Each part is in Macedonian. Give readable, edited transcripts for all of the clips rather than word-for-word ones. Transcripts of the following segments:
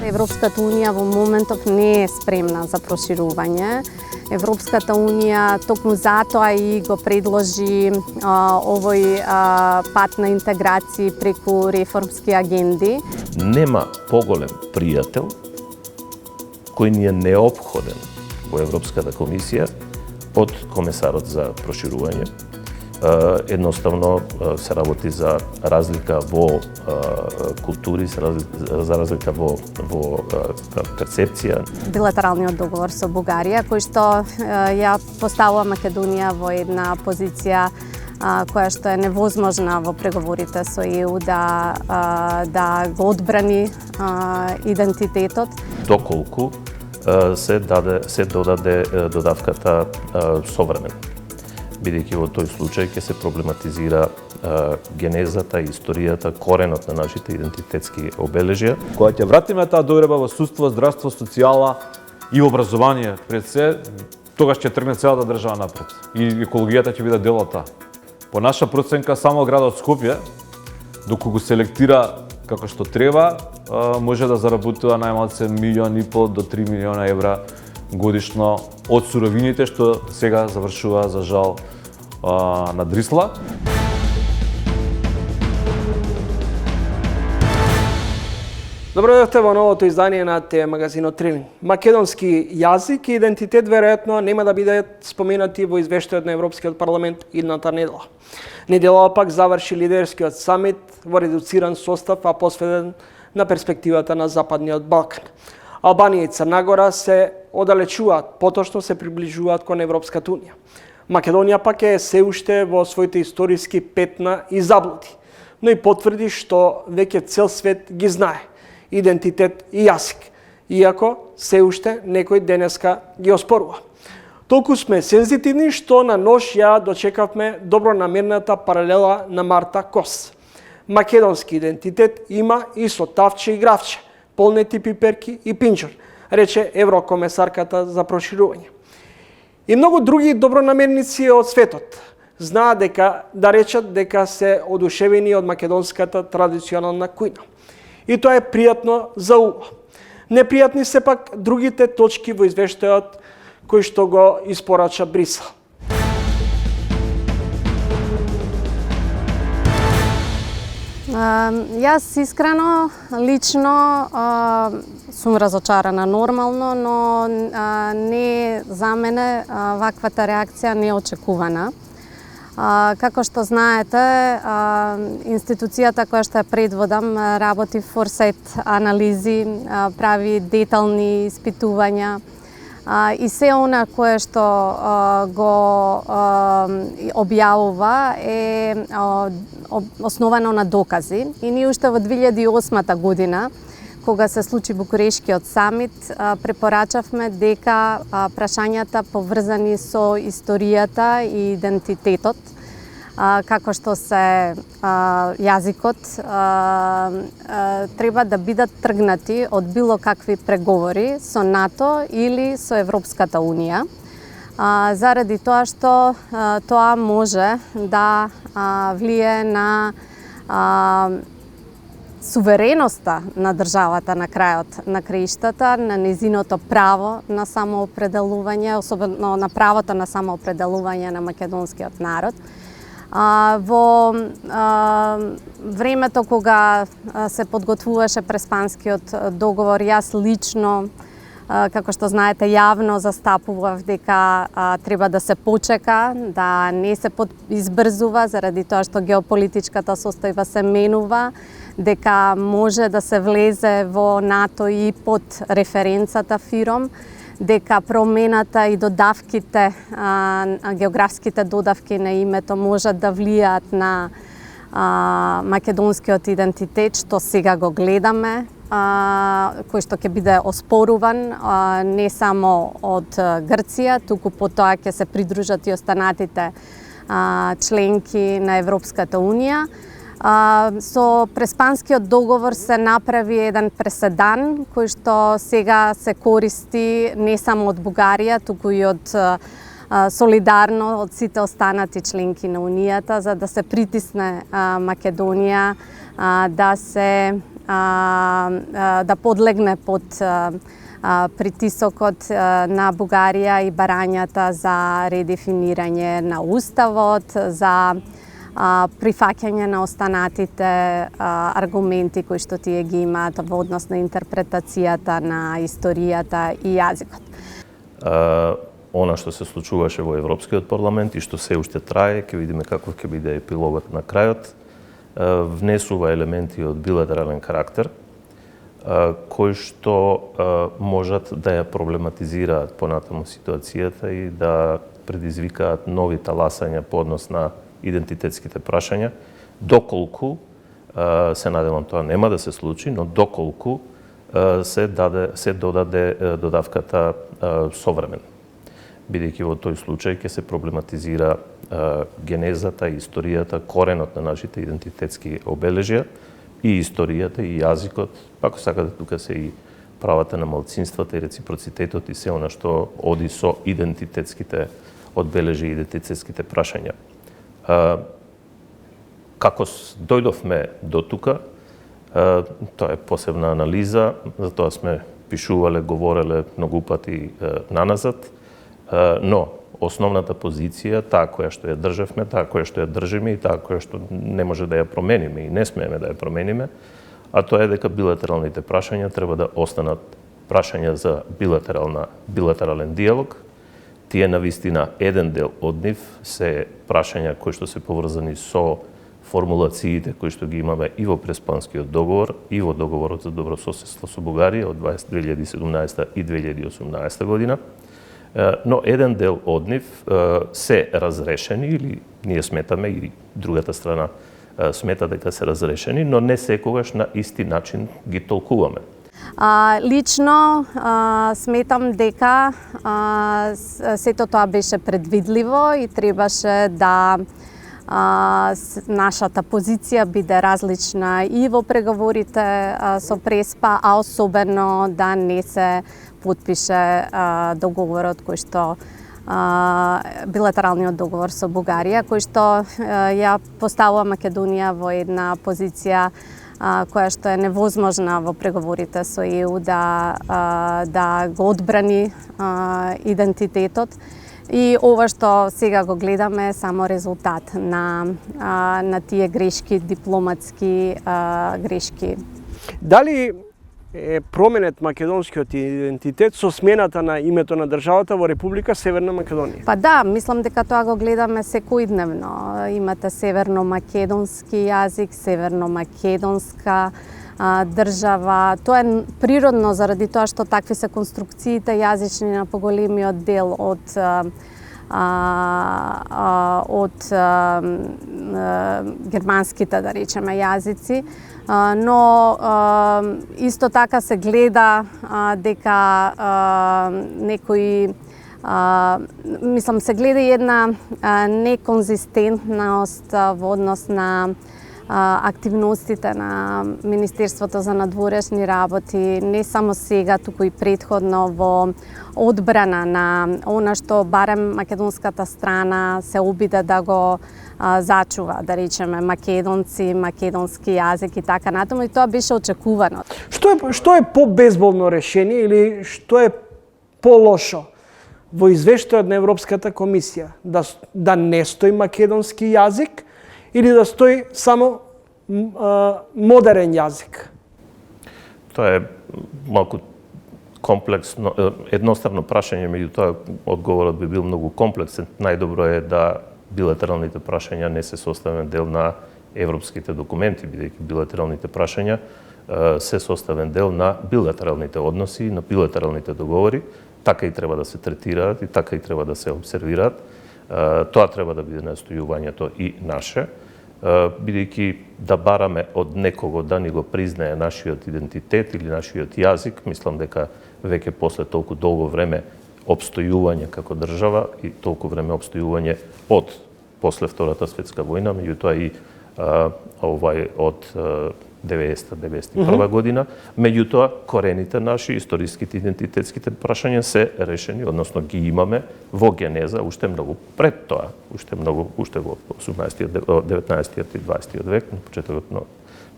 Европската унија во моментов не е спремна за проширување. Европската унија токму затоа и го предложи овој пат на интеграција преку реформски агенди. Нема поголем пријател кој ни е неопходен во Европската комисија од комесарот за проширување. Едноставно се работи за разлика во култури, за разлика во перцепција. Билатералниот договор со Бугарија, кој што ја поставува Македонија во една позиција која што е невозможна во преговорите со ЕУ да го одбрани идентитетот. Доколку се додаде додавката современ. Бидејќи во тој случај ќе се проблематизира генезата, историјата, коренот на нашите идентитетски обележја. Кога ќе вратиме таа дојреба во судство, здравство, социјала и образование пред се, тогаш ќе тргне целата држава напред и екологијата ќе биде дел од таа. По наша проценка, само градот Скопје, доколку го селектира како што треба, може да заработува најмалце 1,5 милиона до 3 милиона евра годишно од суровините што сега завршува за жал на Дрисла. Добро дојдовте во новото издание на ТВ магазинот Трилинг. Македонски јазик и идентитет веројатно нема да бидат споменати во извештајот на Европскиот парламент идната недела. Неделава пак заврши лидерскиот самит во редуциран состав, а посветен на перспективата на Западниот Балкан. Албанија и Црна Гора се оддалечуваат, поточно се приближуваат кон Европската унија. Македонија пак е се уште во своите историски петна и заблуди, но и потврди што веќе цел свет ги знае идентитет и јазик, иако се уште некој денеска ги оспорува. Толку сме сензитивни што на нож ја дочекавме добронамерната паралела на Марта Кос. Македонски идентитет има и со тавче и гравче, полнети пиперки и пинџор, рече еврокомесарката за проширување. И многу други добронамерници од светот знаат да речат дека се одушевени од македонската традиционална кујна. И тоа е пријатно за уво. Непријатни се пак другите точки во извештајот кој што го испорача Брисел. Јас искрено, лично сум разочарана нормално, но не за мене ваквата реакција не е очекувана. Како што знаете, институцијата која што ја предводам работи форсет анализи, прави детални испитувања и се она кое што го објавува е основано на докази. И ние уште во 2008 година, кога се случи Букурешкиот самит, препорачавме дека прашањата поврзани со историјата и идентитетот, како што се јазикот, треба да бидат тргнати од било какви преговори со НАТО или со Европската унија, заради тоа што тоа може да влие на сувереноста на државата на крајот на краиштата, на незиното право на самоопределување, особено на правото на самоопределување на македонскиот народ. Во времето кога се подготвуваше Преспанскиот договор, јас лично, како што знаете, јавно застапував дека треба да се почека, да не се избрзува, заради тоа што геополитичката состојба се менува, дека може да се влезе во НАТО и под референцата ФИРОМ, дека промената и додавките, географските додавки на името можат да влијаат на македонскиот идентитет, што сега го гледаме, кој што ќе биде оспоруван не само од Грција, туку потоа ќе се придружат и останатите членки на Европската унија. Со Преспанскиот договор се направи еден преседан кој што сега се користи не само од Бугарија, туку и од солидарно од сите останати членки на Унијата, за да се притисне Македонија да се да подлегне под притисокот на Бугарија и барањата за редефинирање на уставот, за прифаќање на останатите аргументи кои што тие ги имаат во однос на интерпретацијата на историјата и јазикот. Она што се случуваше во Европскиот парламент и што се уште трае, ќе видиме каков ќе биде епилогот на крајот, внесува елементи од билатерален карактер, кои што можат да ја проблематизираат понатаму ситуацијата и да предизвикаат нови таласања по однос на идентитетските прашања, доколку, се надевам тоа нема да се случи, но доколку се додаде додавката современ. Бидејќи во тој случај ќе се проблематизира генезата, историјата, коренот на нашите идентитетски обележја, и историјата, и јазикот, ако сакате тука се и правата на малцинствата и реципроцитетот и се она што оди со идентитетските одбележи и идентитетските прашања. Како дојдовме до тука, тоа е посебна анализа, затоа сме пишувале, говореле многу пати наназад, но основната позиција, таа која што ја државме, таа која што ја држиме и таа која што не може да ја промениме и не смееме да ја промениме, а тоа е дека билатералните прашања треба да останат прашања за билатерален диалог. Тие навистина еден дел од нив се прашања кои што се поврзани со формулациите кои што ги имаме и во Преспанскиот договор и во договорот за добрососедство со Бугарија од 2017 и 2018 година. Но еден дел од нив се разрешени, или ние сметаме, или другата страна смета дека се разрешени, но не секогаш на исти начин ги толкуваме. Лично сметам дека сето тоа беше предвидливо и требаше да нашата позиција биде различна и во преговорите со Преспа, а особено да не се потпише договорот кој што билатералниот договор со Бугарија, кој што ја поставува Македонија во една позиција која што е невозможна во преговорите со ЕУ да го одбрани идентитетот. И ова што сега го гледаме е само резултат на тие грешки, дипломатски грешки. Дали е променет македонскиот идентитет со смената на името на државата во Република Северна Македонија? Па да, мислам дека тоа го гледаме секојдневно. Имате северно-македонски јазик, северно-македонска држава. Тоа е природно заради тоа што такви се конструкциите јазични на поголемиот дел од германските, да речеме, јазици. Но исто така се гледа дека некои мислам се гледа една неконзистентност во однос на активностите на Министерството за надворешни работи, не само сега, туку и претходно во одбрана на она што барем македонската страна се обиде да го зачува, да речеме, македонци, македонски јазик и така натаму, и тоа беше очекувано. Што е по-безболно решение или што е по-лошо во извештајот на Европската комисија? Да не стои македонски јазик или да стои само модерен јазик? Тоа е малку комплексно, едноставно прашање, меѓутоа одговорот би бил многу комплексен. Најдобро е да билатералните прашања не се составен дел на европските документи, бидејќи билатералните прашања се составен дел на билатералните односи, на билатералните договори. Така и треба да се третираат и така и треба да се обсервираат. Тоа треба да биде настојувањето и наше, бидејќи да бараме од некого да ни го признае нашиот идентитет или нашиот јазик, мислам дека веќе после толку долго време обстојување како држава и толку време обстојување од после Втората светска војна, меѓутоа и од 90-91 година, меѓутоа корените наши, историските, идентитетските прашања се решени, односно ги имаме во генеза уште многу пред тоа, уште во 19 и 20 век, на почетокот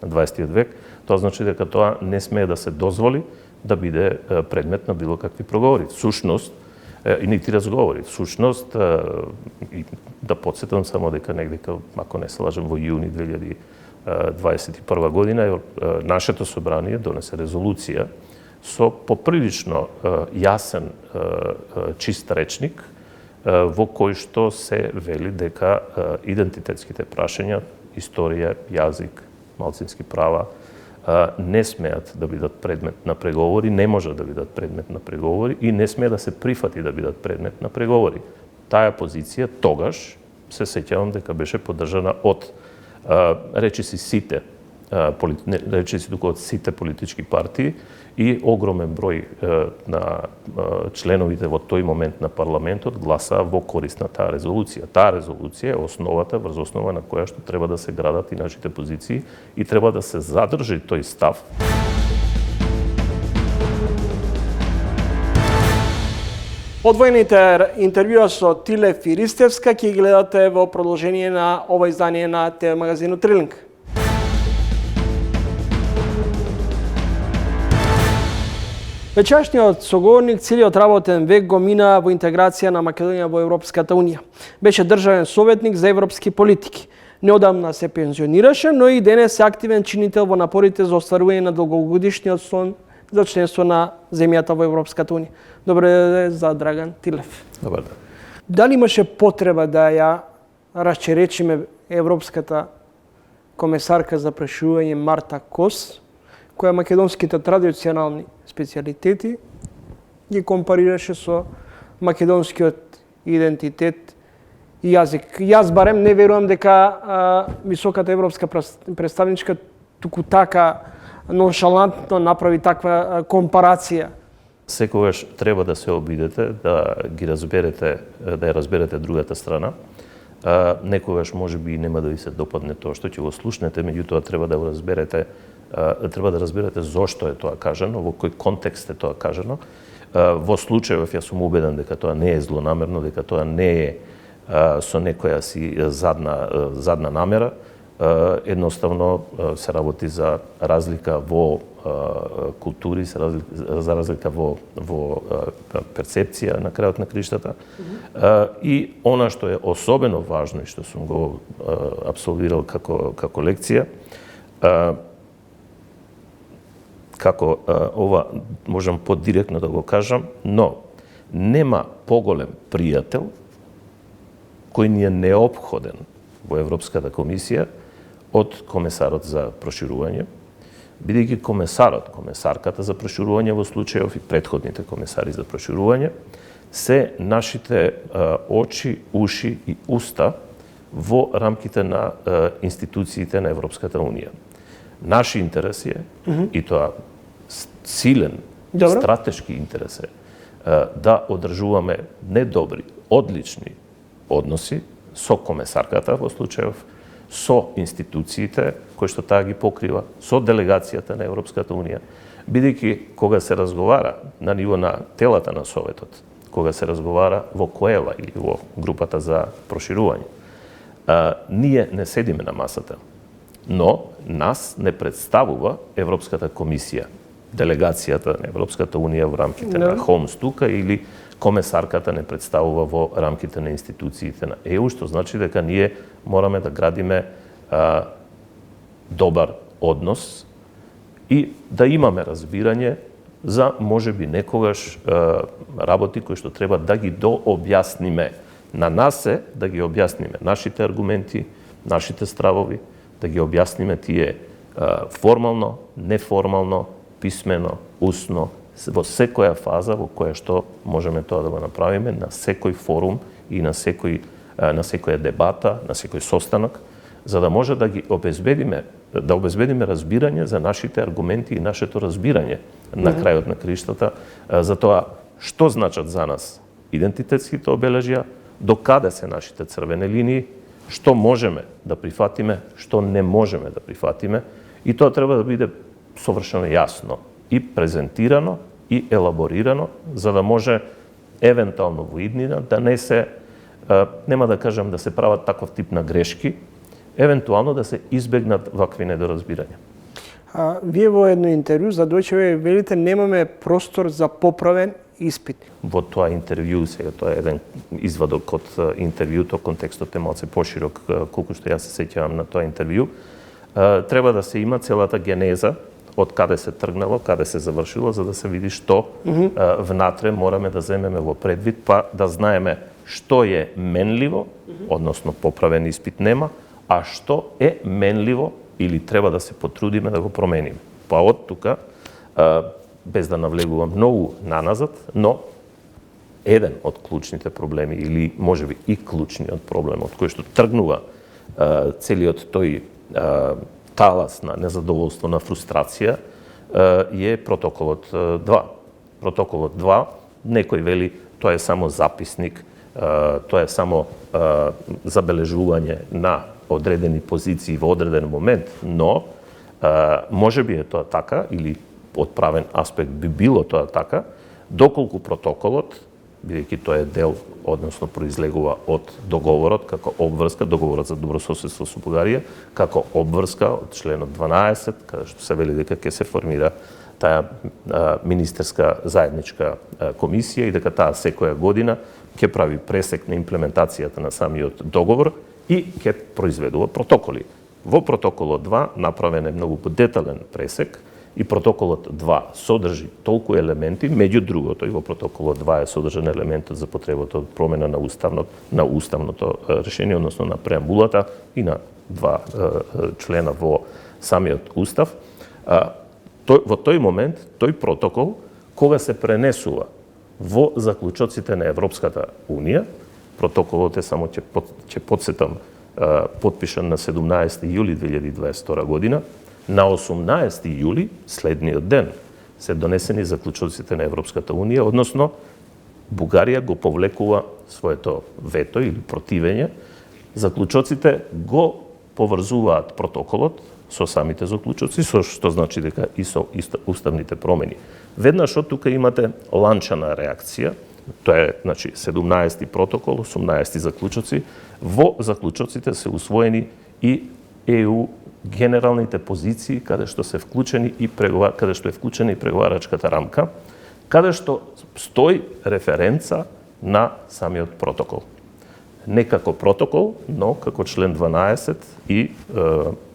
на 20 век, тоа значи дека тоа не смее да се дозволи да биде предмет на било какви проговори. Сушност, и нити разговори. Сушност, и да подсетам само дека негде, ако не се лажам, во јуни 2021 година, нашето собрание донесе резолуција со поприлично јасен, чист речник, во кој што се вели дека идентитетските прашања, историја, јазик, малцински права, не смеат да бидат предмет на преговори, не може да бидат предмет на преговори и не смее да се прифати да бидат предмет на преговори. Таа позиција тогаш, се сеќавам дека беше поддржана од речиси сите политички партии и огромен број на членовите во тој момент на парламентот гласаа во корист на таа резолуција. Таа резолуција е основата врз основа на која што треба да се градат и нашите позиции и треба да се задржи тој став. Одвоените интервјуа со Тилев и Ристевска ќе ги гледате во продолжение на ова издание на ТВ магазинот Трилинг. Вечерашниот соговорник целиот работен век го мина во интеграција на Македонија во Европската Унија. Беше државен советник за европски политики. Неодамна се пензионираше, но и денес е активен чинител во напорите за остварување на долгогодишниот сон за членство на земјата во Европската Унија. Добре дојде за Драган Тилев. Добар ден. Дали имаше потреба да ја расчеречиме европската комесарка за проширување Марта Кос, која македонските традиционални специјалитети ги компарираше со македонскиот идентитет и јазик. Јас барем не верувам дека високата европска представничка туку така ноншалантно направи таква компарација. Секогаш треба да се обидете да ги разберете, да ја разберете другата страна. Некогаш можеби нема да ви се допадне тоа што ќе го слушнете, меѓутоа треба да го разберете, треба да разберете зошто е тоа кажано, во кој контекст е тоа кажано. Во случајов јас сум убеден дека тоа не е злонамерно, дека тоа не е со некоја си задна намера. Едноставно се работи за разлика во култури, за разлика во перцепција на крајот на криштата. И она што е особено важно и што сум го апсолвирал како лекција, како ова можам подиректно да го кажам, но нема поголем пријател кој ни е неопходен во Европската комисија од комесарот за проширување, бидејќи комесарката за проширување во случајов и претходните комесари за проширување се нашите очи, уши и уста во рамките на институциите на Европската Унија. Наши интереси е, и тоа силен, стратешки интерес е, да одржуваме не добри, одлични односи со комесарката во случајов, со институциите кои што таа ги покрива, со делегацијата на Европската Унија, бидејќи кога се разговара на ниво на телата на Советот, кога се разговара во Коела или во групата за проширување, ние не седиме на масата, но нас не представува Европската комисија, делегацијата на Европската Унија во рамките на Холмс тука или комесарката не представува во рамките на институциите на ЕУ, што значи дека ние мораме да градиме добар однос и да имаме разбирање за можеби некогаш работи кои што треба да ги дообјасниме. На нас е да ги објасниме нашите аргументи, нашите стравови, да ги објасниме тие формално, неформално, писмено, устно, во секоја фаза во која што можеме тоа да го направиме, на секој форум и на секоја дебата, на секој состанок, за да може да ги обезбедиме, да обезбедиме разбирање за нашите аргументи и нашето разбирање на крајот на криштата, за тоа што значат за нас идентитетските обележја, до каде се нашите црвени линии, што можеме да прифатиме, што не можеме да прифатиме, и тоа треба да биде совршено јасно и презентирано и елаборирано, за да може евентуално во иднина да не се, нема да кажам да се прават таков тип на грешки, евентуално да се избегнат вакви недоразбирања. Вие во едно интервју за Deutsche Welle велите немаме простор за поправен испит. Во тоа интервју, сега тоа е еден извадок од интервјуто, контекстот е малце поширок, колку што јас се сеќавам на тоа интервју. Треба да се има целата генеза од каде се тргнало, каде се завршило, за да се види што внатре мораме да земеме во предвид, па да знаеме што е менливо, односно поправен испит нема, а што е менливо или треба да се потрудиме да го промениме. Па од тука, без да навлегувам многу наназад, но еден од клучните проблеми, или можеби и клучниот проблем, од кој што тргнува целиот тој талас на незадоволство, на фрустрација, е протоколот 2. Протоколот 2, некој вели, тоа е само записник, тоа е само забележување на одредени позиции во одреден момент, но може би е тоа така, или од правен аспект би било тоа така, доколку протоколот, бидејќи тоа е дел, односно произлегува од договорот, како обврска, договорот за добрососедство со Бугарија, како обврска од членот 12, каде што се вели дека ќе се формира таа министерска заедничка комисија и дека таа секоја година ќе прави пресек на имплементацијата на самиот договор и ќе произведува протоколи. Во протоколот 2 направен е многу подетален пресек и протоколот 2 содржи толку елементи, меѓу другото и во протоколот 2 е содржан елементот за потребата од промена на уставното решение, односно на преамбулата и на два члена во самиот устав. Во тој момент, тој протокол, кога се пренесува во заклучоците на Европската Унија, протоколот е само ќе потсетам, потпишан на 17 јули 2022 година, на 18 јули, следниот ден, се донесени заклучоците на Европската Унија, односно Бугарија го повлекува своето вето или противење. Заклучоците го поврзуваат протоколот со самите заклучоци, со што значи дека и со уставните промени. Веднаш од тука имате ланчана реакција, тоа е, значи, 17 протокол, 18 заклучоци. Во заклучоците се усвоени и ЕУ генералните позиции каде што се вклучени и каде што е вклучена и преговарачката рамка, каде што стои референца на самиот протокол. Не како протокол, но како член 12 и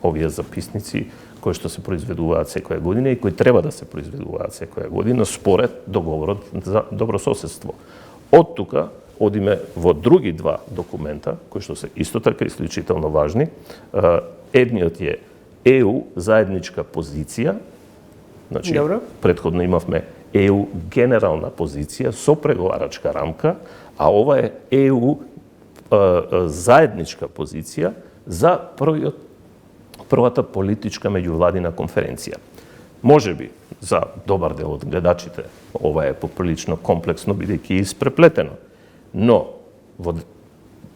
овие записници кои што се произведуваат секоја година и кои треба да се произведуваат секоја година според договорот за добрососедство. Од тука одиме во други два документа кои што се исто така исклучително важни. Едниот е ЕУ заедничка позиција. Значи, претходно имавме ЕУ генерална позиција со преговарачка рамка, а ова е ЕУ заедничка позиција за првата политичка меѓувладина конференција. Можеби за добар дел од гледачите ова е поприлично комплексно бидејќи испреплетено, но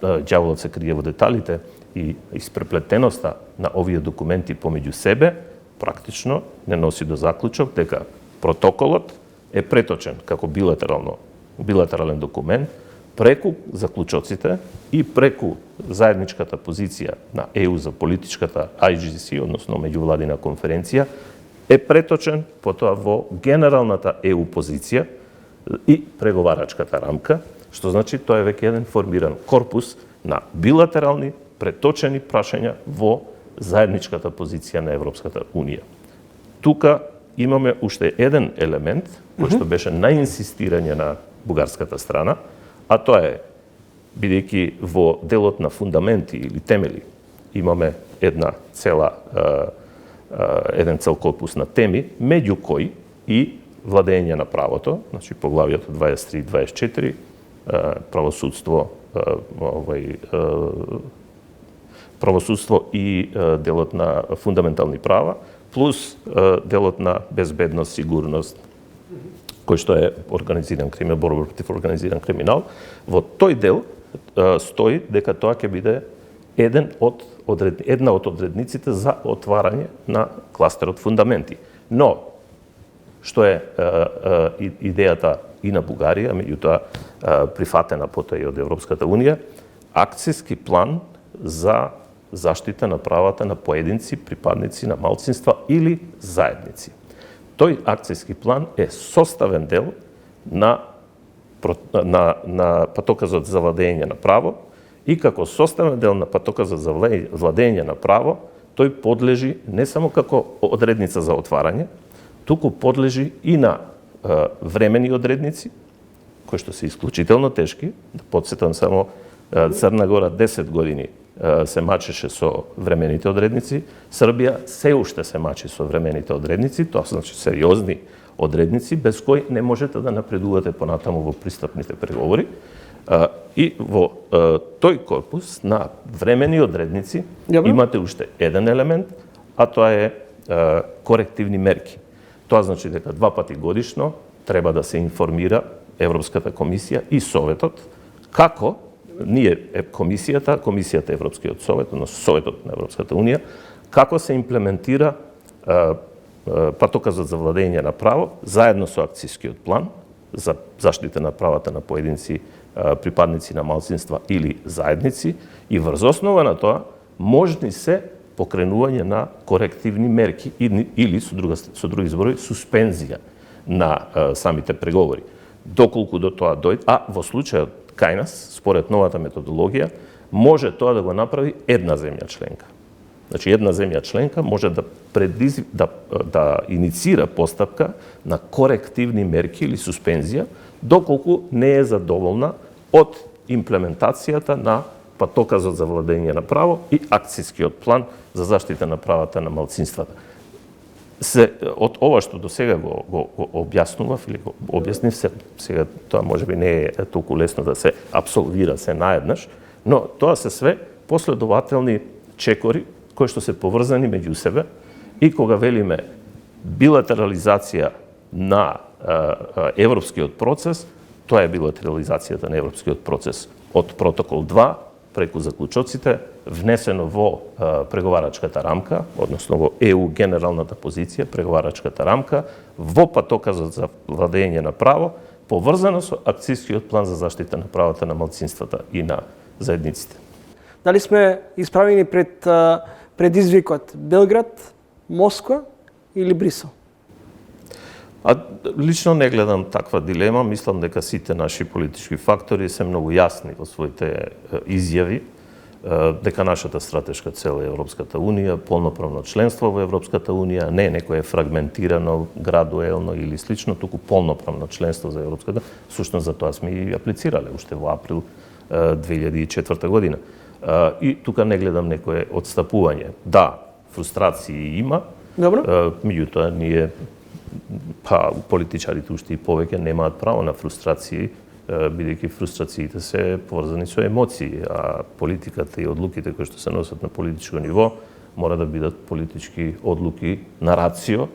ѓаволот се крие во деталите и испреплетеноста на овие документи помеѓу себе практично не носи до заклучок дека протоколот е преточен како билатерален документ преку заклучоците и преку заедничката позиција на ЕУ за политичката IGC, односно меѓувладина конференција, е преточен потоа во генералната ЕУ позиција и преговарачката рамка, што значи тоа е веќе еден формиран корпус на билатерални преточени прашања во заедничката позиција на Европската Унија. Тука имаме уште еден елемент кој што беше на инсистирање на бугарската страна, а тоа е, бидејќи во делот на фундаменти или темели имаме еден цел корпус на теми, меѓу кои и владење на правото, значи поглавието 23 и 24, правосудство, правосудство и делот на фундаментални права, плюс делот на безбедност, сигурност, кој што е организиран криминал, борба против организиран криминал. Во тој дел стои дека тоа ќе биде една од одредниците за отварање на кластерот фундаменти. Но, што е идејата и на Бугарија, меѓутоа прифатена потоа и од Европската Унија, акцијски план за заштита на правата на поединци, припадници на малцинства или заедници. Тој акцијски план е составен дел на патоказот за владење на право и како составен дел на патоказот за владење на право, тој подлежи не само како одредница за отварање, туку подлежи и на времени одредници, кои што се исклучително тешки. Да подсетам само, Црна Гора 10 години се мачеше со времените одредници, Србија се уште се мачи со времените одредници, тоа значи сериозни одредници, без кои не можете да напредувате понатаму во пристапните преговори. И во тој корпус на времени одредници имате уште еден елемент, а тоа е корективни мерки. Тоа значи дека 2 пати годишно треба да се информира Европската комисија и Советот како ние Комисијата Европскиот Совет, односно Советот на Европската Унија, како се имплементира патоказот за владење на право заедно со акцијскиот план за заштита на правата на поединци, припадници на малцинства или заедници, и врз основа на тоа можни се покренување на корективни мерки или со други зборови суспензија на самите преговори. Доколку до тоа дојде, а во случајот кај нас, според новата методологија, може тоа да го направи една земја членка. Значи, една земја членка може да иницира постапка на корективни мерки или суспензија, доколку не е задоволна од имплементацијата на патоказот за владење на право и акцијскиот план за заштита на правата на малцинствата. Од ова што до сега го објаснував или го објаснив, сега тоа можеби не е толку лесно да се апсолвира се наеднаш, но тоа се све последователни чекори кои што се поврзани меѓу себе, и кога велиме билатерализација на европскиот процес, тоа е билатерализацијата на европскиот процес од протокол 2 преку заклучоците, внесено во преговарачката рамка, односно во ЕУ генералната позиција, преговарачката рамка, во патоказот за владење на право, поврзано со акцијскиот план за заштита на правата на малцинствата и на заедниците. Дали сме исправени пред предизвикот Белград, Москва или Брисел? Лично не гледам таква дилема. Мислам дека сите наши политички фактори се многу јасни во своите изјави, дека нашата стратешка цел е Европската Унија, полноправно членство во Европската Унија, не некое фрагментирано, градуелно или слично, туку полноправно членство за Европската. Всушност за тоа сме и аплицирале уште во април 2004 година. И тука не гледам некое отстапување. Да, фрустрации има, меѓутоа ние политичарите уште и повеќе немаат право на фрустрации, бидејќи фрустрациите се поврзани со емоции, а политиката и одлуките кои што се носат на политичко ниво мора да бидат политички одлуки на рацио,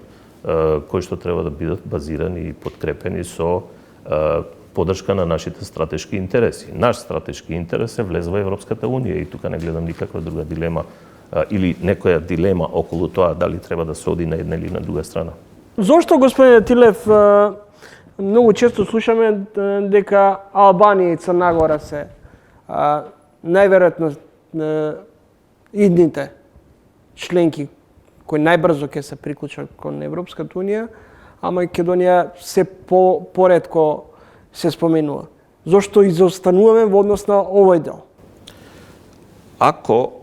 кои што треба да бидат базирани и подкрепени со поддршка на нашите стратешки интереси. Наш стратешки интерес е влез во Европската Унија и тука не гледам никаква друга дилема или некоја дилема околу тоа дали треба да се оди на една или на друга страна. Зошто, господине Тилев, многу често слушаме дека Албанија и Црна Гора се најверојатно идните членки кои најбрзо ќе се приклучат кон Европската Унија, а Македонија се поретко се споменува. Зошто изостануваме во однос на овој дел? Ако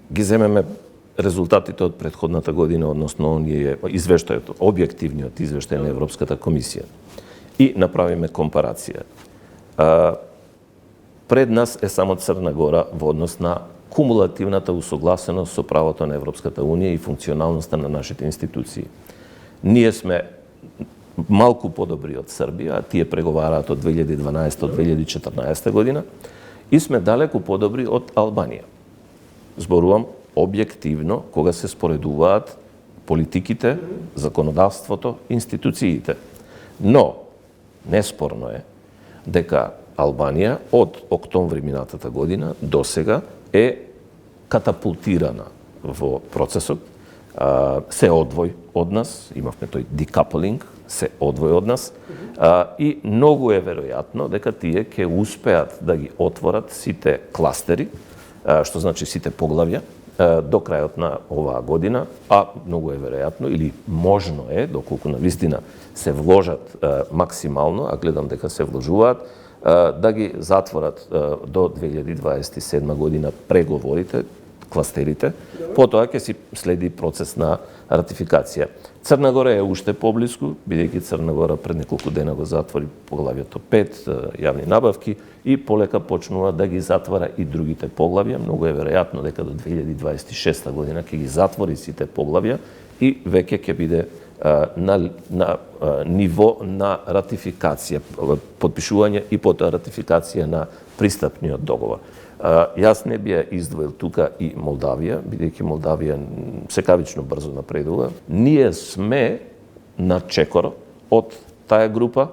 ги земеме резултатите од претходната година, односно извештајот, објективниот извештај на Европската комисија, и направиме компарација, пред нас е само Црна Гора во однос на кумулативната усогласеност со правото на Европската Унија и функционалноста на нашите институции. Ние сме малку подобри од Србија, тие преговараат од 2012-2014 година, и сме далеку подобри од Албанија. Зборувам објективно кога се споредуваат политиките, законодавството, институциите. Но неспорно е дека Албанија од октомври минатата година до сега е катапултирана во процесот, се одвој од нас, имавме тој decouplling, се одвој од нас, и многу е веројатно дека тие ќе успеат да ги отворат сите кластери што значи сите поглавја, до крајот на оваа година, а многу е веројатно или можно е, доколку навистина се вложат максимално, а гледам дека се вложуваат, да ги затворат до 2027 година преговорите, кластерите, потоа ќе си следи процес на ратификација. Црна Гора е уште поблиску, бидејќи Црна Гора пред неколку дена го затвори поглавјето 5, јавни набавки, и полека почнува да ги затвара и другите поглавја. Многу е веројатно дека до 2026 година ќе ги затвори сите поглавја и веќе ќе биде на ниво на ратификација, подпишување и потоа ратификација на пристапниот договор. Јас не би ја издвоил тука и Молдавија, бидејќи Молдавија секавично брзо напредува. Ние сме на чекор од таа група.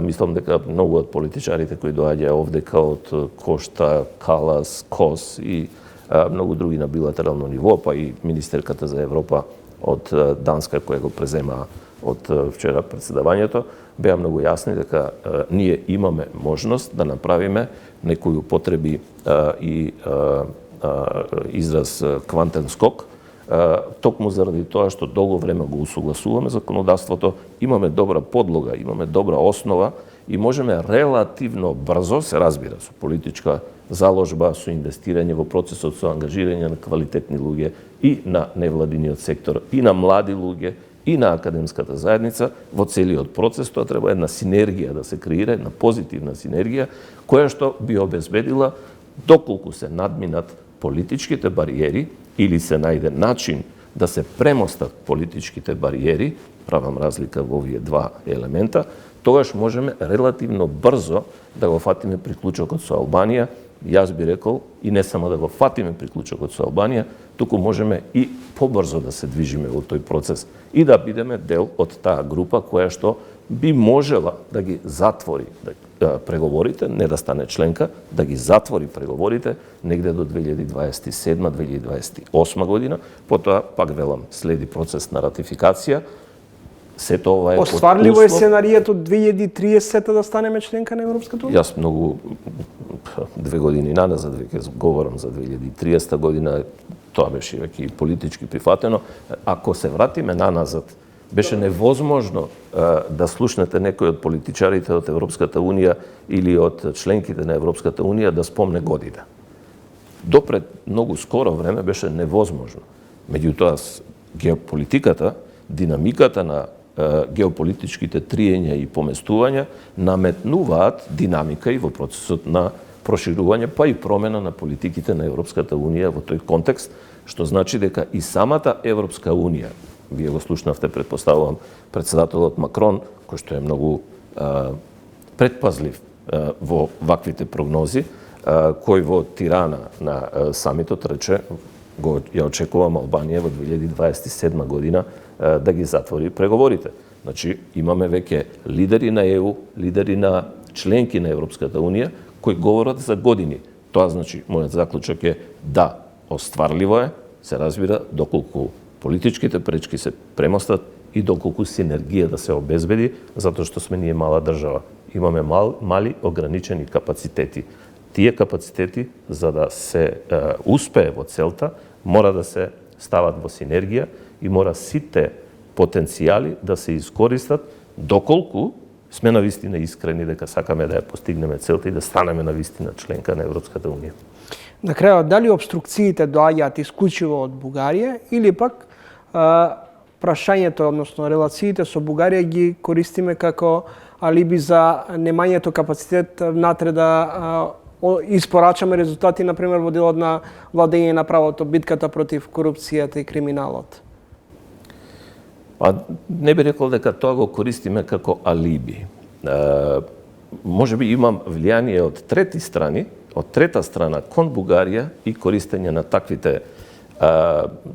Мислам дека многу од политичарите кои доаѓаат овде, као од Кошта, Калас, Кос и многу други на билатерално ниво, па и министерката за Европа од Данска, која го презема од вчера председавањето, беа многу јасни дека ние имаме можност да направиме некои употреби и израз квантен скок, токму заради тоа што долго време го усогласуваме законодавството, имаме добра подлога, имаме добра основа и можеме релативно брзо, се разбира, со политичка заложба, со инвестирање во процесот, со ангажирање на квалитетни луѓе и на невладиниот сектор, и на млади луѓе, и на академската заедница, во целиот процес тоа треба една синергија да се креира, една позитивна синергија, која што би обезбедила, доколку се надминат политичките бариери или се најде начин да се премостат политичките бариери, правам разлика во овие два елемента, тогаш можеме релативно брзо да го фатиме приклучокот со Албанија. Јас би рекол, и не само да го фатиме приклучокот со Албанија, туку можеме и побрзо да се движиме во тој процес и да бидеме дел од таа група која што би можела да ги затвори преговорите, не да стане членка, да ги затвори преговорите негде до 2027-2028 година, потоа, пак велам, следи процес на ратификација. Сето ова е Остварливо е сценарието 2030 да станеме членка на Европската унија? Јас многу 2 години наназад веќе говорам за 2030 година, тоа беше веќе и политички прифатено. Ако се вратиме наназад, беше невозможно да слушнете некој од политичарите од Европската унија или од членките на Европската унија да спомне година. Допред многу скоро време беше невозможно. Меѓутоа, геополитиката, динамиката на геополитичките триења и поместувања наметнуваат динамика и во процесот на проширување, па и промена на политиките на Европската унија во тој контекст, што значи дека и самата Европска унија, вие го слушнавте, предпоставувам, председателот Макрон, кој што е многу предпазлив во ваквите прогнози, кој во Тирана на самитот рече, ја очекувам Албанија во 2027 година да ги затвори преговорите. Значи, имаме веќе лидери на ЕУ, лидери на членки на Европската унија, кои говорат за години. Тоа значи, мојот заклучок е да, остварливо е, се разбира, доколку политичките пречки се премостат и доколку синергија да се обезбеди, затоа што сме ние мала држава. Имаме мали ограничени капацитети. Тие капацитети, за да се успее во целта, мора да се стават во синергија и мора сите потенцијали да се искористат доколку сме навистина искрени дека сакаме да ја постигнеме целта и да станеме навистина членка на Европската унија. На крајот, дали обструкциите доаѓаат исклучиво од Бугарија или пак прашањето, односно релациите со Бугарија ги користиме како алиби за немањето капацитет внатре да испорачаме резултати, например, во делот на владење на правото, битката против корупцијата и криминалот? Не би рекол дека тоа го користиме како алиби. Може би имам влијание од трети страни, од трета страна кон Бугарија и користење на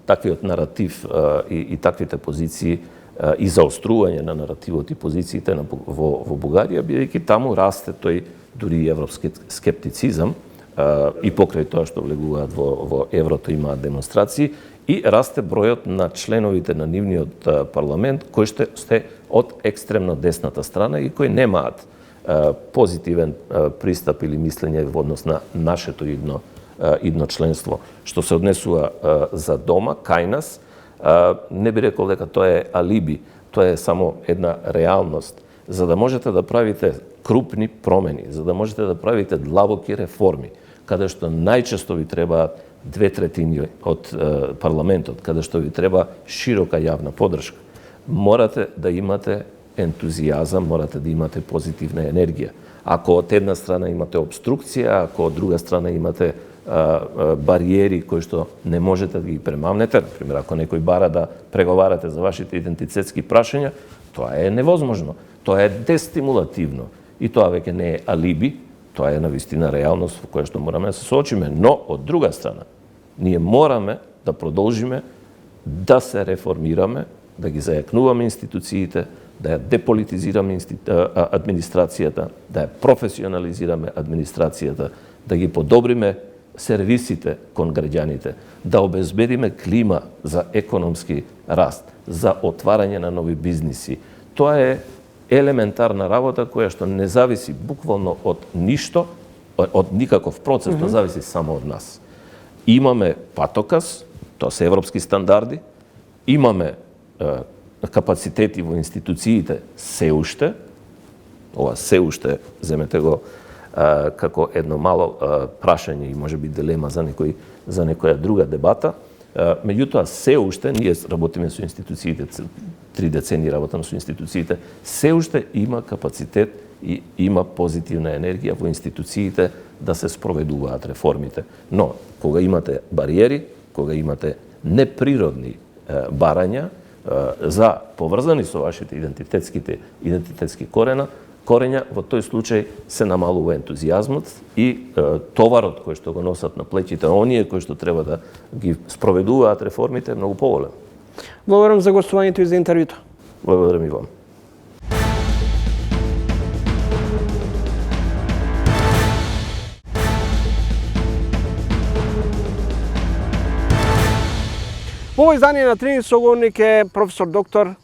таквиот наратив и таквите позиции и заострување на наративот и позициите во Бугарија, бидејќи таму расте тој дури и европски скептицизам и покрај тоа што влегуваат во еврото имаат демонстрации и расте бројот на членовите на нивниот парламент кои што сте од екстремно десната страна и кои немаат позитивен пристап или мислење во однос на нашето идно идно членство. Што се однесува за дома, кај нас, не би рекол дека тоа е алиби, тоа е само една реалност. За да можете да правите крупни промени, за да можете да правите длабоки реформи, каде што најчесто ви треба 2/3 од парламентот, каде што ви треба широка јавна поддршка, морате да имате ентузијазам, морате да имате позитивна енергија. Ако од една страна имате обструкција, ако од друга страна имате бариери кои што не можете да ги премамнете, например, ако некој бара да преговарате за вашите идентитетски прашања, тоа е невозможно. Тоа е дестимулативно. И тоа веќе не е алиби, тоа е навистина реалност во која што мораме да се соочиме. Но, од друга страна, ние мораме да продолжиме да се реформираме, да ги зајакнуваме институциите, да ја деполитизираме администрацијата, да ја професионализираме администрацијата, да ги подобриме сервисите кон граѓаните, да обезбедиме клима за економски раст, за отварање на нови бизниси. Тоа е елементарна работа која што не зависи буквално од ништо, од никаков процес, тоа зависи само од нас. Имаме патоказ, тоа се европски стандарди, имаме капацитети во институциите се уште, ова се уште, земете го како едно мало прашање и можеби дилема за некоја друга дебата. Меѓутоа, се уште, ние работиме со институциите, 3 децени работам со институциите, се уште има капацитет и има позитивна енергија во институциите да се спроведуваат реформите. Но, кога имате бариери, кога имате неприродни барања за поврзани со вашите идентитетски корења, во тој случај се намалува ентузијазмот и товарот кој што го носат на плеќите оние кои што треба да ги спроведуваат реформите е многу поголем. Благодарам за гостувањето и за интервјуто. Благодарам и вам. Во овој издание на Тренинг соговорник е професор доктор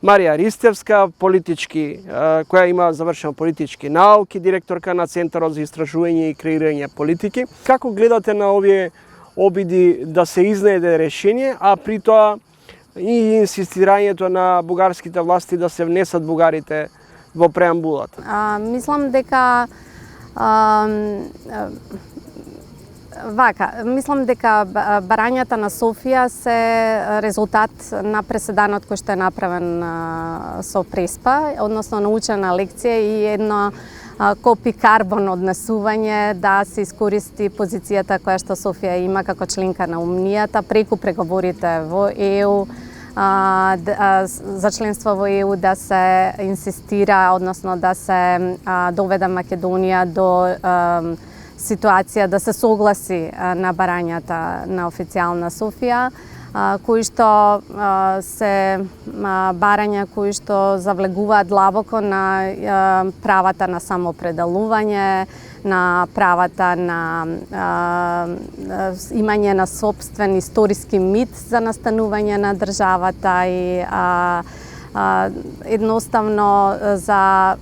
Марија Ристевска, која има завршено политички науки, директорка на Центарот за истражување и креирање политики. Како гледате на овие обиди да се изнајде решение, а при тоа и инсистирањето на бугарските власти да се внесат бугарите во преамбулата? Мислам дека барањата на Софија се резултат на преседанот кој што е направен со Преспа, односно научена лекција и едно копи карбон однесување да се искористи позицијата која што Софија има како членка на Унијата преку преговорите во ЕУ, за членство во ЕУ да се инсистира, односно да се доведе Македонија до ситуација да се согласи на барањата на официјална Софија, кои што се барања кои што завлегуваат длабоко на правата на самоопределување, на правата на имање на собствен историски мит за настанување на државата и едноставно за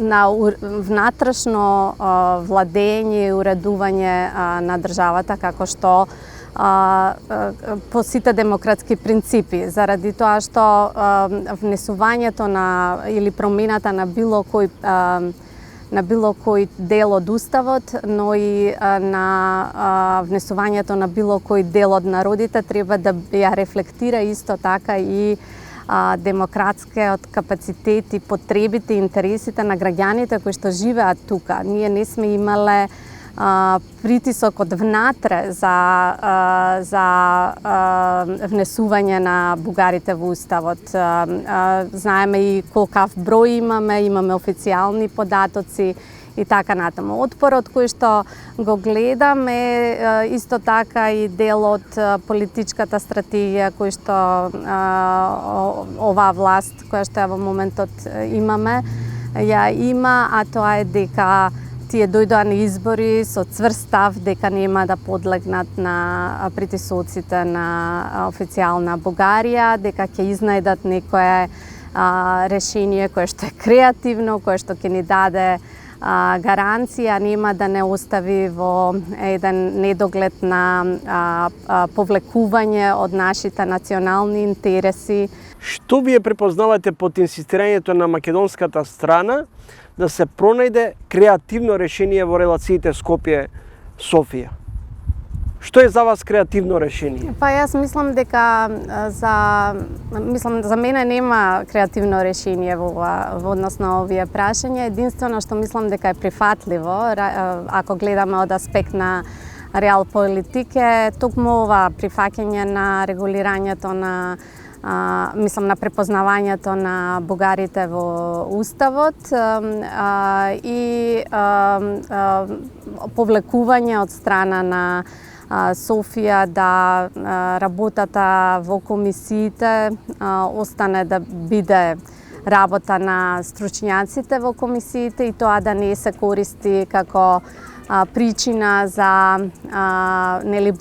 на внатрешно владење и уредување на државата како што по сите демократски принципи, заради тоа што внесувањето на или промената на било кој дел од уставот, но и на внесувањето на било кој дел од народите треба да ја рефлектира исто така и демократскиот капацитет и потребите и интересите на граѓаните кои што живеат тука. Ние не сме имале притисок од внатре за внесување на бугарите во уставот. Знаеме и колкав број имаме официјални податоци и така натаму. Отпорот кој што го гледам е исто така и дел од политичката стратегија кој што оваа власт, која што во моментот имаме, ја има, а тоа е дека тие дојдоа на избори со цврст став дека нема да подлегнат на притисоците на официјална Бугарија, дека ќе изнајдат некое решение кое што е креативно, кое што ќе ни даде гаранција, нема да не остави во еден недоглед на повлекување од нашите национални интереси. Што вие препознавате под инсистирањето на македонската страна да се пронајде креативно решение во релациите Скопје-Софија? Што е за вас креативно решение? Па јас мислам дека за мене нема креативно решение во однос на овие прашања. Единствено што мислам дека е прифатливо, ако гледаме од аспект на реал политике, токму ова прифаќање на регулирањето на на препознавањето на бугарите во Уставот и повлекување од страна на Софија да работата во комисиите остане да биде работа на стручњаците во комисиите и тоа да не се користи како причина за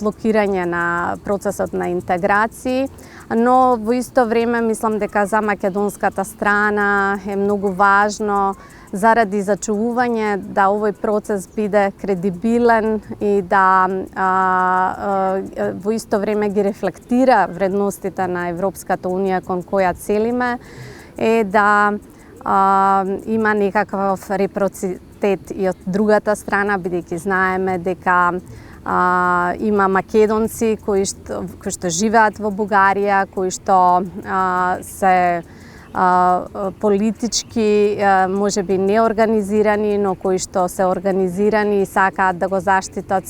блокирање на процесот на интеграција, но во исто време мислам дека за македонската страна е многу важно заради зачувување да овој процес биде кредибилен и да во исто време ги рефлектира вредностите на Европската унија кон која целиме, е да има некаков репроцитет и од другата страна, бидејќи знаеме дека има македонци кои што живеат во Бугарија, кои што се политички можеби неорганизирани, но кои што се организирани и сакаат да го заштитат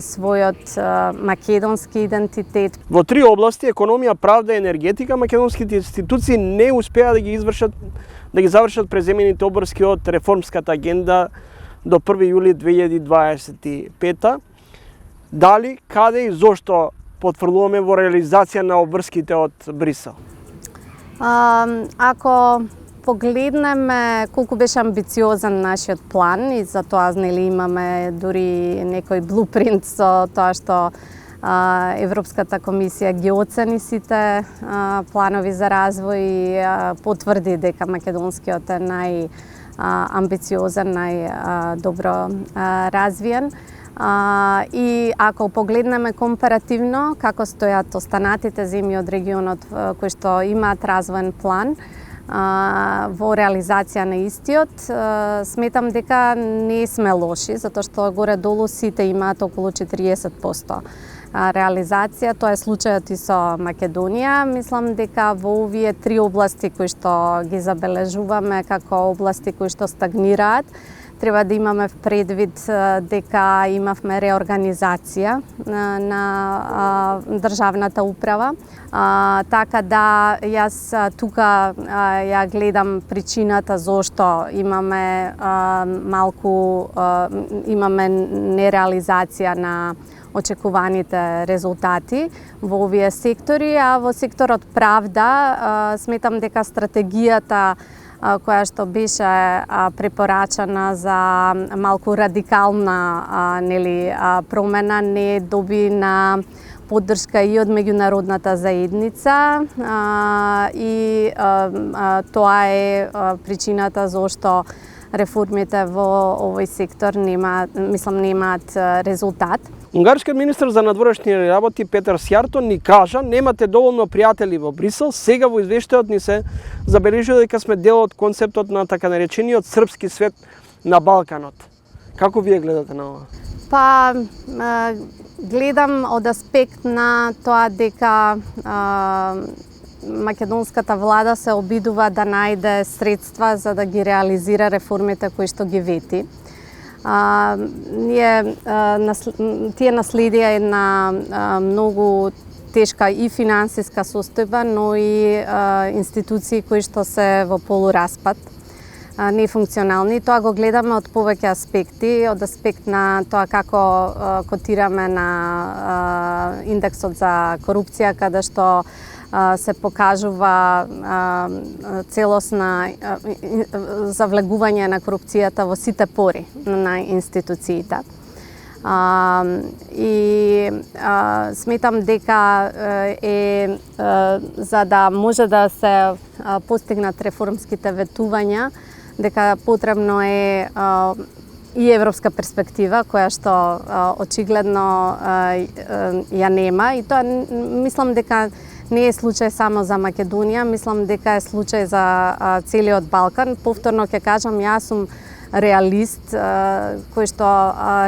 својот македонски идентитет. Во три области, економија, правда и енергетика, македонските институции не успеа да ги завршат преземените обврски од реформската агенда до 1 јули 2025. Дали, каде и зошто потврдуваме во реализација на обврските од Брисел? Ако погледнеме колку беше амбициозен нашиот план и за тоа имаме дури некој блупринт со тоа што Европската комисија ги оцени сите планови за развој и потврди дека македонскиот е најамбициозен, најдобро развиен. И ако погледнеме компаративно како стојат останатите земји од регионот кои што имаат развоен план во реализација на истиот, сметам дека не сме лоши, затоа што горе-долу сите имаат околу 40% реализација. Тоа е случајот и со Македонија. Мислам дека во овие три области кои што ги забележуваме како области кои што стагнираат, треба да имаме предвид дека имавме реорганизација на државната управа. Така да јас тука ја гледам причината зошто имаме имаме нереализација на очекуваните резултати во овие сектори, а во секторот правда сметам дека стратегијата која што беше препорачана за малку радикална промена не доби на поддршка и од меѓународната заедница и тоа е причината зошто реформите во овој сектор немаат резултат. Унгарскиот министер за надворешни работи Петер Сјарто ни кажа: немате доволно пријатели во Брисел, сега во извештајот ни се забележува дека сме дел од концептот на така наречениот српски свет на Балканот. Како вие гледате на ова? Па, гледам од аспект на тоа дека македонската влада се обидува да најде средства за да ги реализира реформите кои што ги вети. Тие наследија една многу тешка и финансиска состојба, но и институции кои што се во полураспад, нефункционални. Тоа го гледаме од повеќе аспекти, од аспект на тоа како котираме на индексот за корупција, каде што се покажува целосна завлегување на корупцијата во сите пори на институциите. И сметам дека за да може да се постигнат реформските ветувања, дека потребно е и европска перспектива, која што очигледно ја нема, и тоа мислам дека не е случај само за Македонија, мислам дека е случај за целиот Балкан. Повторно ќе кажам, јас сум реалист кој што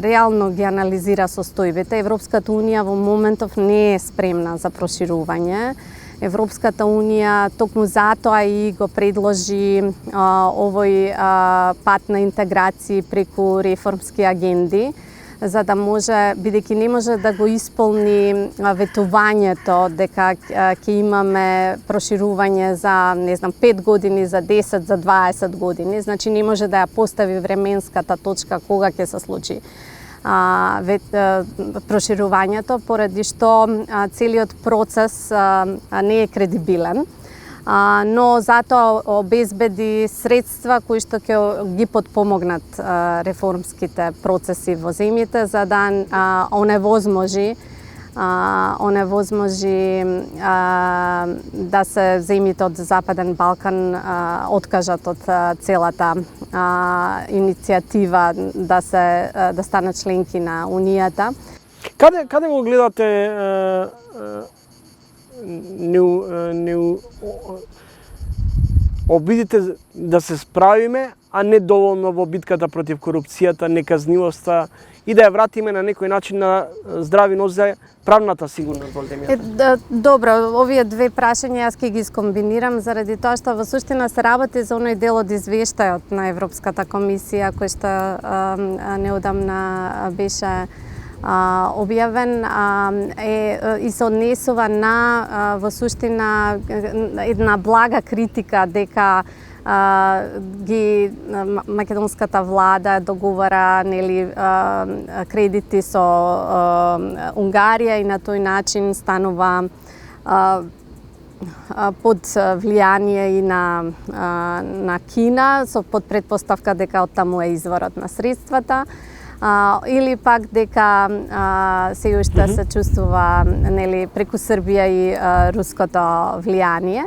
реално ги анализира состојбите. Европската унија во моментов не е спремна за проширување. Европската унија токму затоа и го предложи овој пат на интеграција преку реформски агенди, за да може, бидејќи не може да го исполни ветувањето дека ќе имаме проширување за, не знам, 5 години, за 10, за 20 години, значи не може да ја постави временската точка кога ќе се случи проширувањето, поради што целиот процес не е кредибилен. Но затоа обезбеди средства кои што ќе ги подпомогнат реформските процеси во земјите, за да оневозможи да се земјите од Западен Балкан откажат од целата иницијатива да станат членки на Унијата. Каде го гледате обидите да се справиме, а не доволно во битката против корупцијата, неказнивоста и да ја вратиме на некој начин на здрави нозе правната сигурност во земјата? Добро, овие две прашања јас ќе ги скомбинирам заради тоа што во суштина се работи за оној дел од извештајот на Европската комисија кој што неодамна беше објавен и се однесува на во суштина една блага критика дека македонската влада договара кредити со Унгарија и на тој начин станува под влијание и на Кина, под претпоставка дека оттаму е изворот на средствата. Или пак дека се уште се чувствува преку Србија и руското влијание.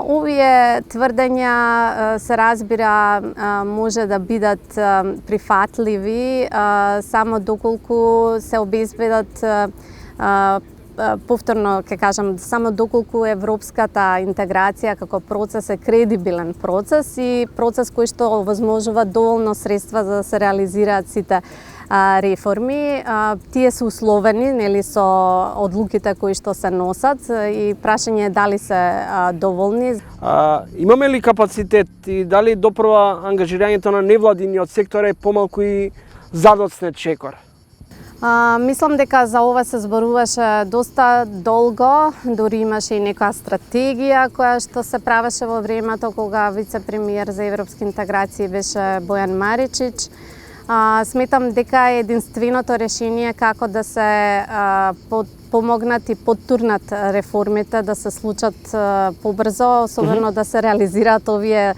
Овие тврдења се разбира може да бидат прифатливи само доколку се обезбедат, повторно ќе кажам, само доколку европската интеграција како процес е кредибилен процес и процес кој што овозможува доволно средства за да се реализираат сите реформи. Тие се условени со одлуките кои што се носат и прашање е дали се доволни. Имаме ли капацитет и дали допрва ангажирањето на невладиниот сектор е помалку и задоцнет чекор? Мислам дека за ова се зборуваше доста долго, дури имаше и некоја стратегија која што се правеше во времето кога вице-премиер за европски интеграции беше Бојан Маричич. Сметам дека е единственото решение како да се помогнат и подтурнат реформите, да се случат побрзо, особено да се реализираат овие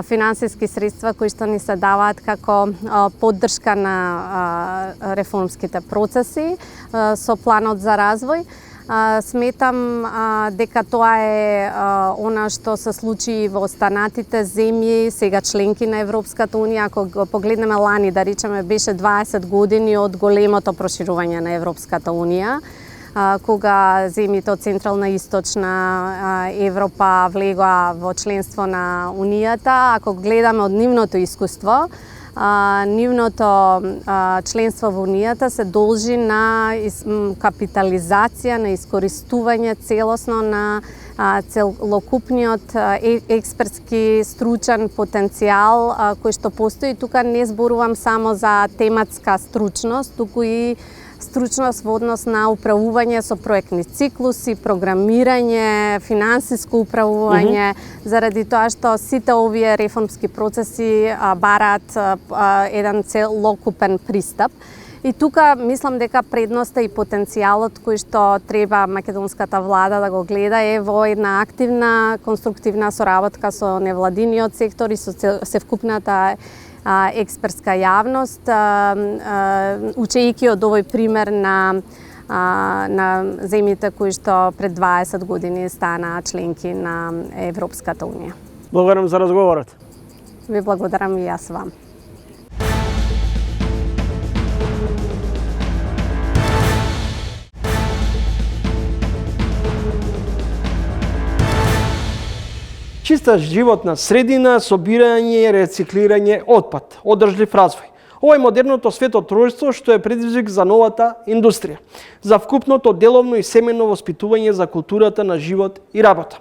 финансиски средства кои што ни се даваат како поддршка на реформските процеси со планот за развој. Сметам дека тоа е она што се случи во останатите земји, сега членки на Европската унија. Ако го погледнеме лани, да речеме, беше 20 години од големото проширување на Европската унија, кога земјите од Централна и Источна Европа влегоа во членство на Унијата. Ако гледаме од нивното искуство, нивното членство во Унијата се должи на капитализација, на искористување целосно на целокупниот експертски стручен потенцијал кој што постои. Тука не зборувам само за тематска стручност, туку и стручност во однос на управување со проектни циклуси, програмирање, финансиско управување, заради тоа што сите овие реформски процеси бараат еден целокупен пристап. И тука мислам дека предноста и потенцијалот кој што треба македонската влада да го гледа е во една активна, конструктивна соработка со невладиниот сектор и со севкупната експертска јавност, учејќи од овој пример на земјите кои што пред 20 години станаа членки на Европската унија. Благодарам за разговорот. Ви благодарам и јас вам. Чиста животна средина, собирање и рециклирање отпад, одржлив развој. Ова е модерното светотројство што е предизвик за новата индустрија, за вкупното деловно и семено воспитување за културата на живот и работа.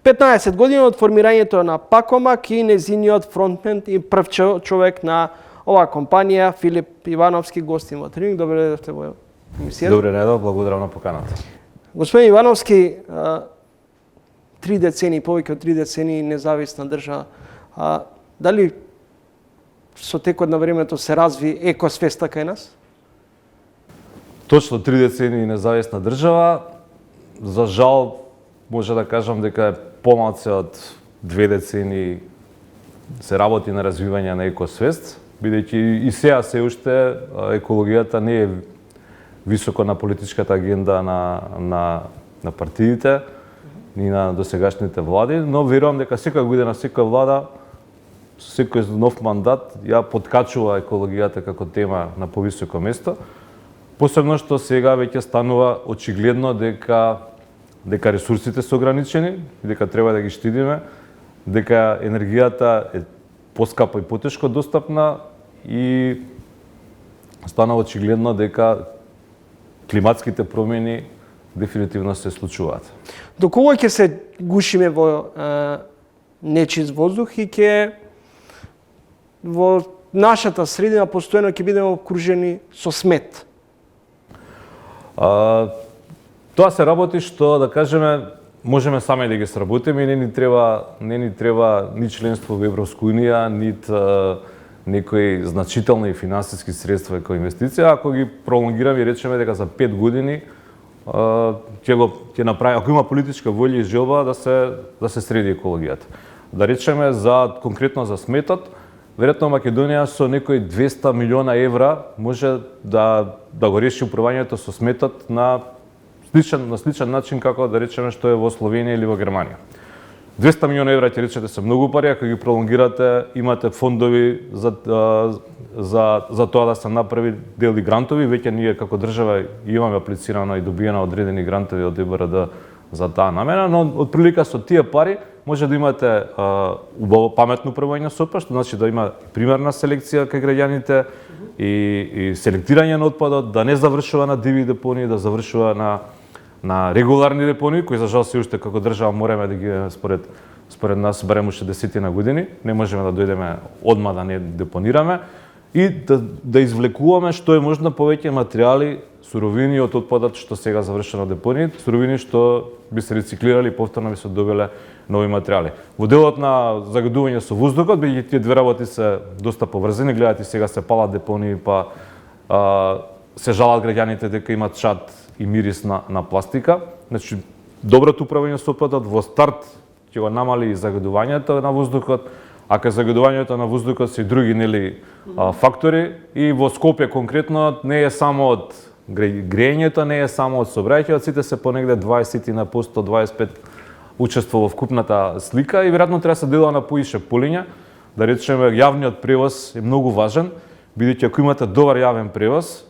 15 години од формирањето на Пакомак и незиниот фронтмен и прв човек на оваа компанија, Филип Ивановски, гостин во Тренинг. Добре дојдовте во емисијата. Добре, недо, благодарам на поканата. Господин Ивановски, 3 децении, повеќе од 3 децении независна држава. Дали со текот на времето се разви екосвеста кај нас? Точно 3 децении независна држава. За жал, може да кажам дека е помалце од 2 децении се работи на развивање на екосвест, бидејќи и сега се уште екологијата не е високо на политичката агенда на партиите ни на досегашните влади, но верувам дека секоја година секоја влада со секој нов мандат ја подкачува екологијата како тема на повисоко место. Посебно што сега веќе станува очигледно дека ресурсите се ограничени, дека треба да ги штидиме, дека енергијата е поскапа и потешко достапна и станува очигледно дека климатските промени дефинитивно се случуваат. Доколку ќе се гушиме во нечист воздух и ќе во нашата средина постојано ќе бидеме окружени со смет? Тоа се работи што, да кажеме, можеме сами да ги сработиме и не ни треба ни членство во Европска унија, нит некои значителни финансиски средства како инвестиција. Ако ги пролонгираме и речеме дека за 5 години ќе направи, ако има политичка волја и желба да се среди екологијата. Да речеме конкретно за сметот, веројатно Македонија со некои 200 милиона евра може да го реши управувањето со сметот на сличен начин како да речеме што е во Словенија или во Германија. 200 милиона евра ќе речете се многу пари, ако ги пролонгирате, имате фондови за тоа да се направи дел и грантови, веќе ние како држава имаме аплицирано и добиено одредени грантови од ЕБРД за таа намена, но од прилика со тие пари може да имате убаво паметно управување со отпад, што значи да има примерна селекција кај граѓаните и селектирање на отпадот, да не завршува на диви депонии, да завршува на регуларни депонии, кои за жал се уште како држава мораме да ги според нас барем уште 10 години, не можеме да дојдеме одма да не депонираме и да извлекуваме што е можно повеќе материјали, суровини од отпадот што сега завршува на депонии, суровини што би се рециклирали и повторно би се добиле нови материјали. Во делот на загадување со воздухот, бидејќи тие две работи се доста поврзани, гледате сега се палат депонии, па се жалат граѓаните дека имат шат и мирис на пластика. Значи, доброто управување со отпадот во старт ќе го намали загадувањето на воздухот, а кај загадувањето на воздухот се и други фактори и во Скопје конкретно не е само од грејењето, не е само од сообраќајот, сите се понегде 20%, 25% учество во вкупната слика и веројатно треба да се делува на поише полиња. Да речеме, јавниот превоз е многу важен, бидејќи ако имате добар јавен превоз,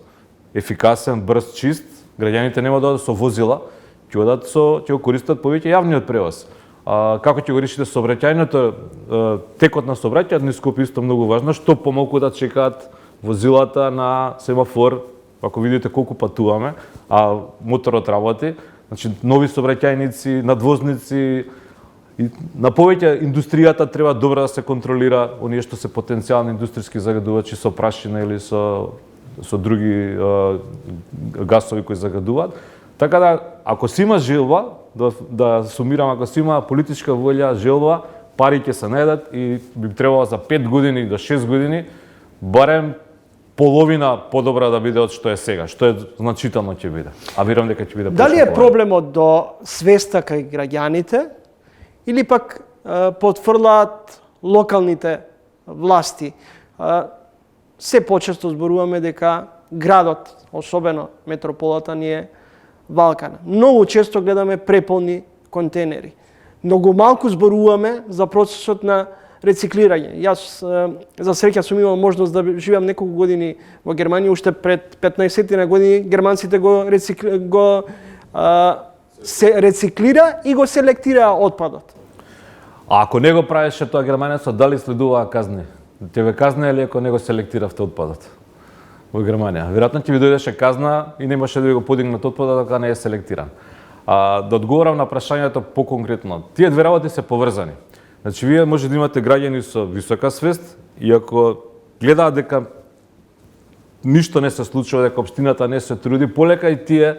ефикасен, брз, чист, граѓаните нема да одат со возила, ќе го користат повеќе јавниот превоз. Како ќе го решите сообраќајното, текот на сообраќајот низ Скопје исто многу важно, што помалку да чекаат возилата на семафор, ако видите колку патуваме, а моторот работи, значи нови сообраќајници, надвозници, и на повеќе индустријата треба добро да се контролира оние што се потенцијални индустријски загадувачи со прашина или со други гасови кои загадуваат. Така да, ако си има желба, да сумирам, ако си има политичка волја, желба, пари ќе се најдат и би требало за 5 години до 6 години барем половина подобра да биде од што е сега, што е значително ќе биде. А верувам дека ќе биде повеќе. Дали е проблемот до свеста кај граѓаните или пак потврлаат локалните власти? Се почесто зборуваме дека градот, особено метрополата, ни е Балкана. Многу често гледаме преполни контейнери. Многу малку зборуваме за процесот на рециклирање. Јас за среќа сум имал можност да живеам неколку години во Германија, уште пред 15 години германците се рециклира и го селектира отпадот. А ако не го правеше тоа германецот, дали следуваа казни? Те ве казна или ако не го селектиравте отпадот во Германија? Веројатно ќе ви дојдеше казна и немаше да ви го подигнат отпадот ако не е селектиран. Да одговорам на прашањето поконкретно. Тие две работи се поврзани. Значи, вие може да имате граѓани со висока свест и ако гледаат дека ништо не се случува, дека општината не се труди, полека и тие,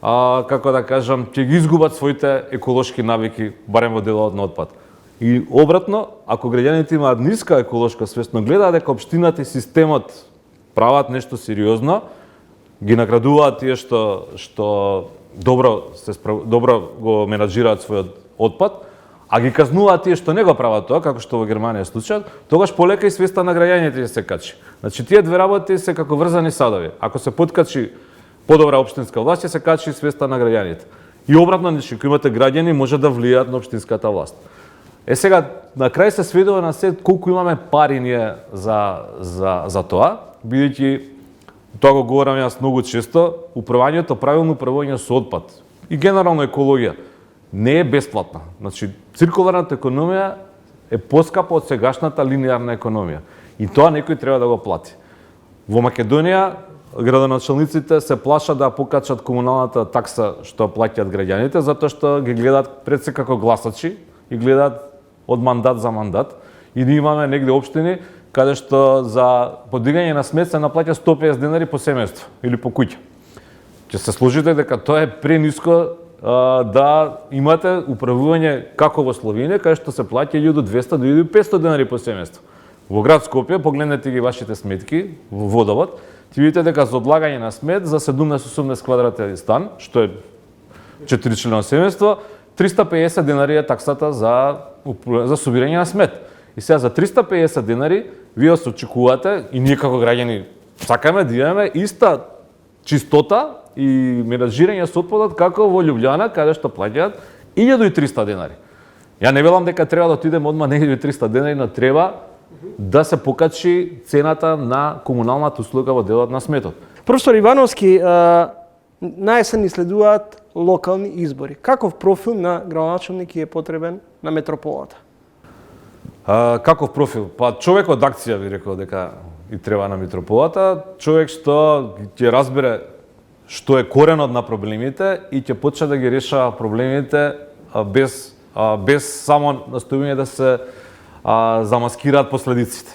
како да кажам, ќе ги изгубат своите еколошки навики, барем во делот на отпад. И обратно, ако граѓаните имаат ниска еколошка свест, но гледаат дека општината и системот прават нешто сериозно, ги наградуваат тие што добро го менаџираат својот отпад, а ги казнуваат тие што не го прават тоа, како што во Германија е случајот, тогаш полека и свеста на граѓаните ќе се качи. Значи, тие две работи се како врзани садови. Ако се подкачи подобра општинска власт, ќе се качи и свеста на граѓаните. И обратно, значи, ако имате граѓани, може да влијаат на општинската власт. Сега, на крај се сведува на се колку имаме пари ние за тоа, бидејќи тоа го говорам јас многу често, правилно управување со отпад и генерално екологија не е бесплатна. Значи, циркуларната економија е поскапа од сегашната линеарна економија. И тоа некој треба да го плати. Во Македонија градоначалниците се плашат да покачат комуналната такса што плаќаат граѓаните, затоа што ги гледаат пред се како гласачи и гледаат од мандат за мандат. И ние имаме негде општини каде што за подигање на смет се наплаќа 150 денари по семејство или по куќа. Ќе се сложите дека тоа е прениско да имате управување како во Словенија, каде што се плаќа 1200 до 1500 денари по семејство. Во град Скопје, погледнете ги вашите сметки во водовод, ти видите дека за одлагање на смет за 17-18 квадратен стан, што е 4-члено семејство, 350 денари е таксата за собирање на смет. И сега за 350 денари вие се очекувате и ние како граѓани сакаме да имаме иста чистота и менаџирање со отпадот како во Љубљана, каде што плаќаат 1300 денари. Ја не велам дека треба да отидеме одма на 1300 денари, но треба да се покачи цената на комуналната услуга во делот на сметот. Професор Ивановски, наесен ни следуваат локални избори. Каков профил на градоначалник е потребен на метрополата? Каков профил? Па човек од акција би рекол дека и треба на метрополата, човек што ќе разбере што е коренот на проблемите и ќе почне да ги решава проблемите без само настојување да се замаскираат последиците.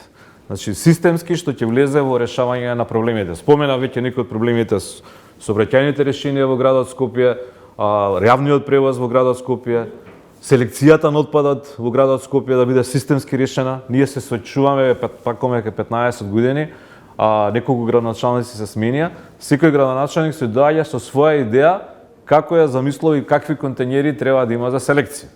Значи, системски што ќе влезе во решавање на проблемите. Спомена веќе некои од проблемите со сообраќајните решенија во градот Скопје, јавниот превоз во градот Скопје, селекцијата на отпадот во градот Скопје да биде системски решена. Ние се соочуваме пакоме 15 години, неколку градоначалници се сменија. Секој градоначалник се доаѓа со своја идеја како ја замислува и какви контењери треба да има за селекција.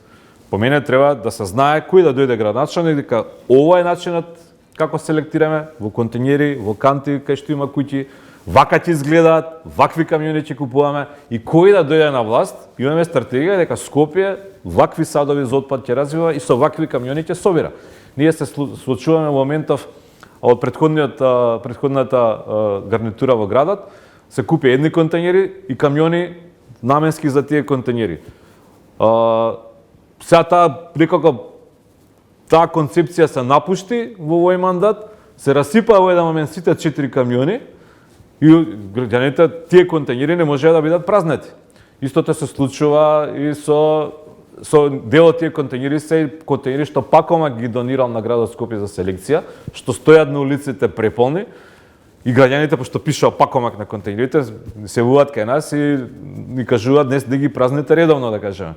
По мене треба да се знае кој да дојде градоначалник, дека ова е начинот како селектираме во контењери, во канти кај што има куќи, вака ќе изгледаат, вакви камиони ќе купуваме и кој да дојде на власт, имаме стратегија дека Скопје вакви садови за отпад ќе развива и со вакви камиони ќе собира. Ние се случуваме во моментов од претходната гарнитура во градот, се купи едни контењери и камиони наменски за тие контењери. Сега таа концепција се напушти во овој мандат, се расипаа во еден момент сите 4 камиони и граѓаните тие контењери не можеа да бидат празнети. Истото се случува и со дел од тие контењери се контењери што пакома ги донирал на градот Скопје за селекција, што стојат на улиците преполни и граѓаните пошто пишува пакомак на контењерите се јавуваат кај нас и ни кажуваат днес да ги празните редовно, да кажеме.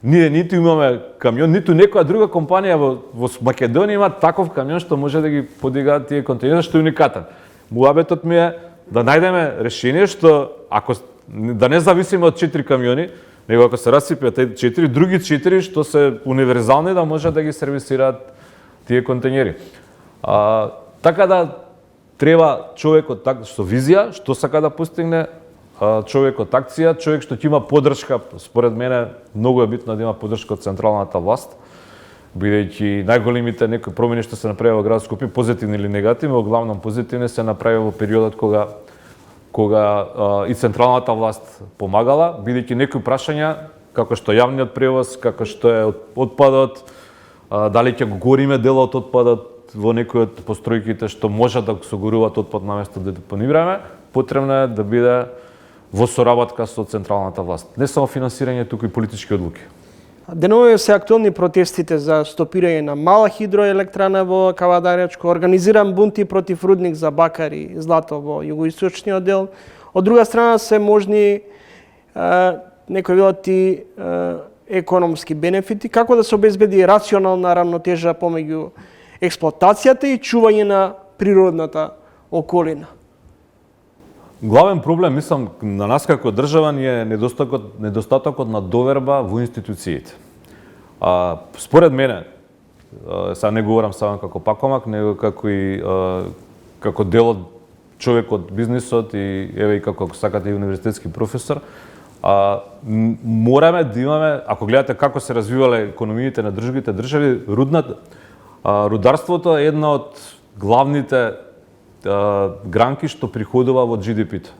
Ние ниту имаме камион, ниту некоја друга компанија во Македонија има таков камион што може да ги подига тие контењери, што е уникатен. Муабетот ми е да најдеме решение што да не зависиме од 4 камиони, него ако се расипеат 4, други 4 што се универзални да може да ги сервисираат тие контењери. Така да треба човек со визија, што сака да постигне, човек од акција, човек што ќе има поддршка, според мене многу е битно да има поддршка од централната власт, бидејќи најголемите некои промени што се направи во град Скопје, позитивни или негативни, во главном позитивни, се направи во периодот кога и централната власт помагала, бидејќи некои прашања, како што јавниот превоз, како што е отпадот, дали ќе го гориме дел од отпадот во некои од постројките што може да се горуваат отпад наместо да депонираме, потребно е да биде во соработка со централната власт. Не само финансирање, туку и политички одлуки. Денове се актуелни протестите за стопирање на мала хидроелектрана во Кавадаречко, организиран бунти против рудник за бакар и злато во југоисточниот дел. Од друга страна се можни некои велат и економски бенефити, како да се обезбеди рационална рамнотежа помеѓу експлоатацијата и чување на природната околина. Главен проблем, мислам, на нас како држава ни е недостатокот на доверба во институциите. Според мене, сега не говорам само како пакомак, него како дел од човек од бизнисот и еве и како сакате и универзитетски професор, мораме да имаме, ако гледате како се развивале економиите на другите држави, рударството е една од главните гранки што приходува во GDP-то.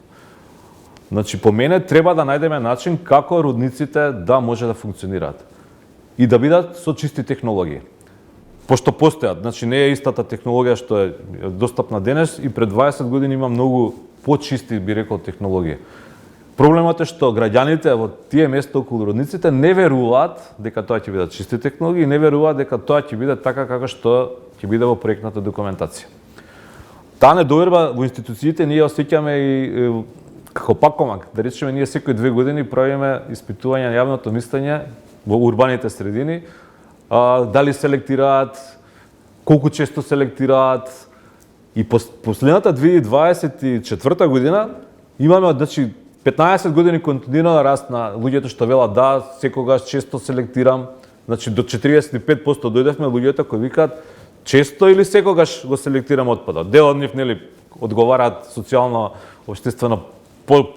Значи, по мене треба да најдеме начин како рудниците да може да функционираат и да бидат со чисти технологии. Пошто постојат, значи не е истата технологија што е достапна денес и пред 20 години има многу почисти, би рекол, технологии. Проблемот е што граѓаните во тие места околу рудниците не веруваат дека тоа ќе бидат чисти технологии, не веруваат дека тоа ќе биде така како што ќе биде во проектната документација. Таа недоверба во институциите ние осеќаме и како пакомак. Да речеме, ние секои 2 години правиме испитување на јавното мислење во урбаните средини, дали селектираат, колку често селектираат. И последната 2024 година имаме, значи, 15 години континуиран раст на луѓето што велат да, секогаш често селектирам. Значи до 45% дојдевме луѓето кои викаат често или секогаш го селектирам отпадот. Дел од нив нели одговараат социјално, општествено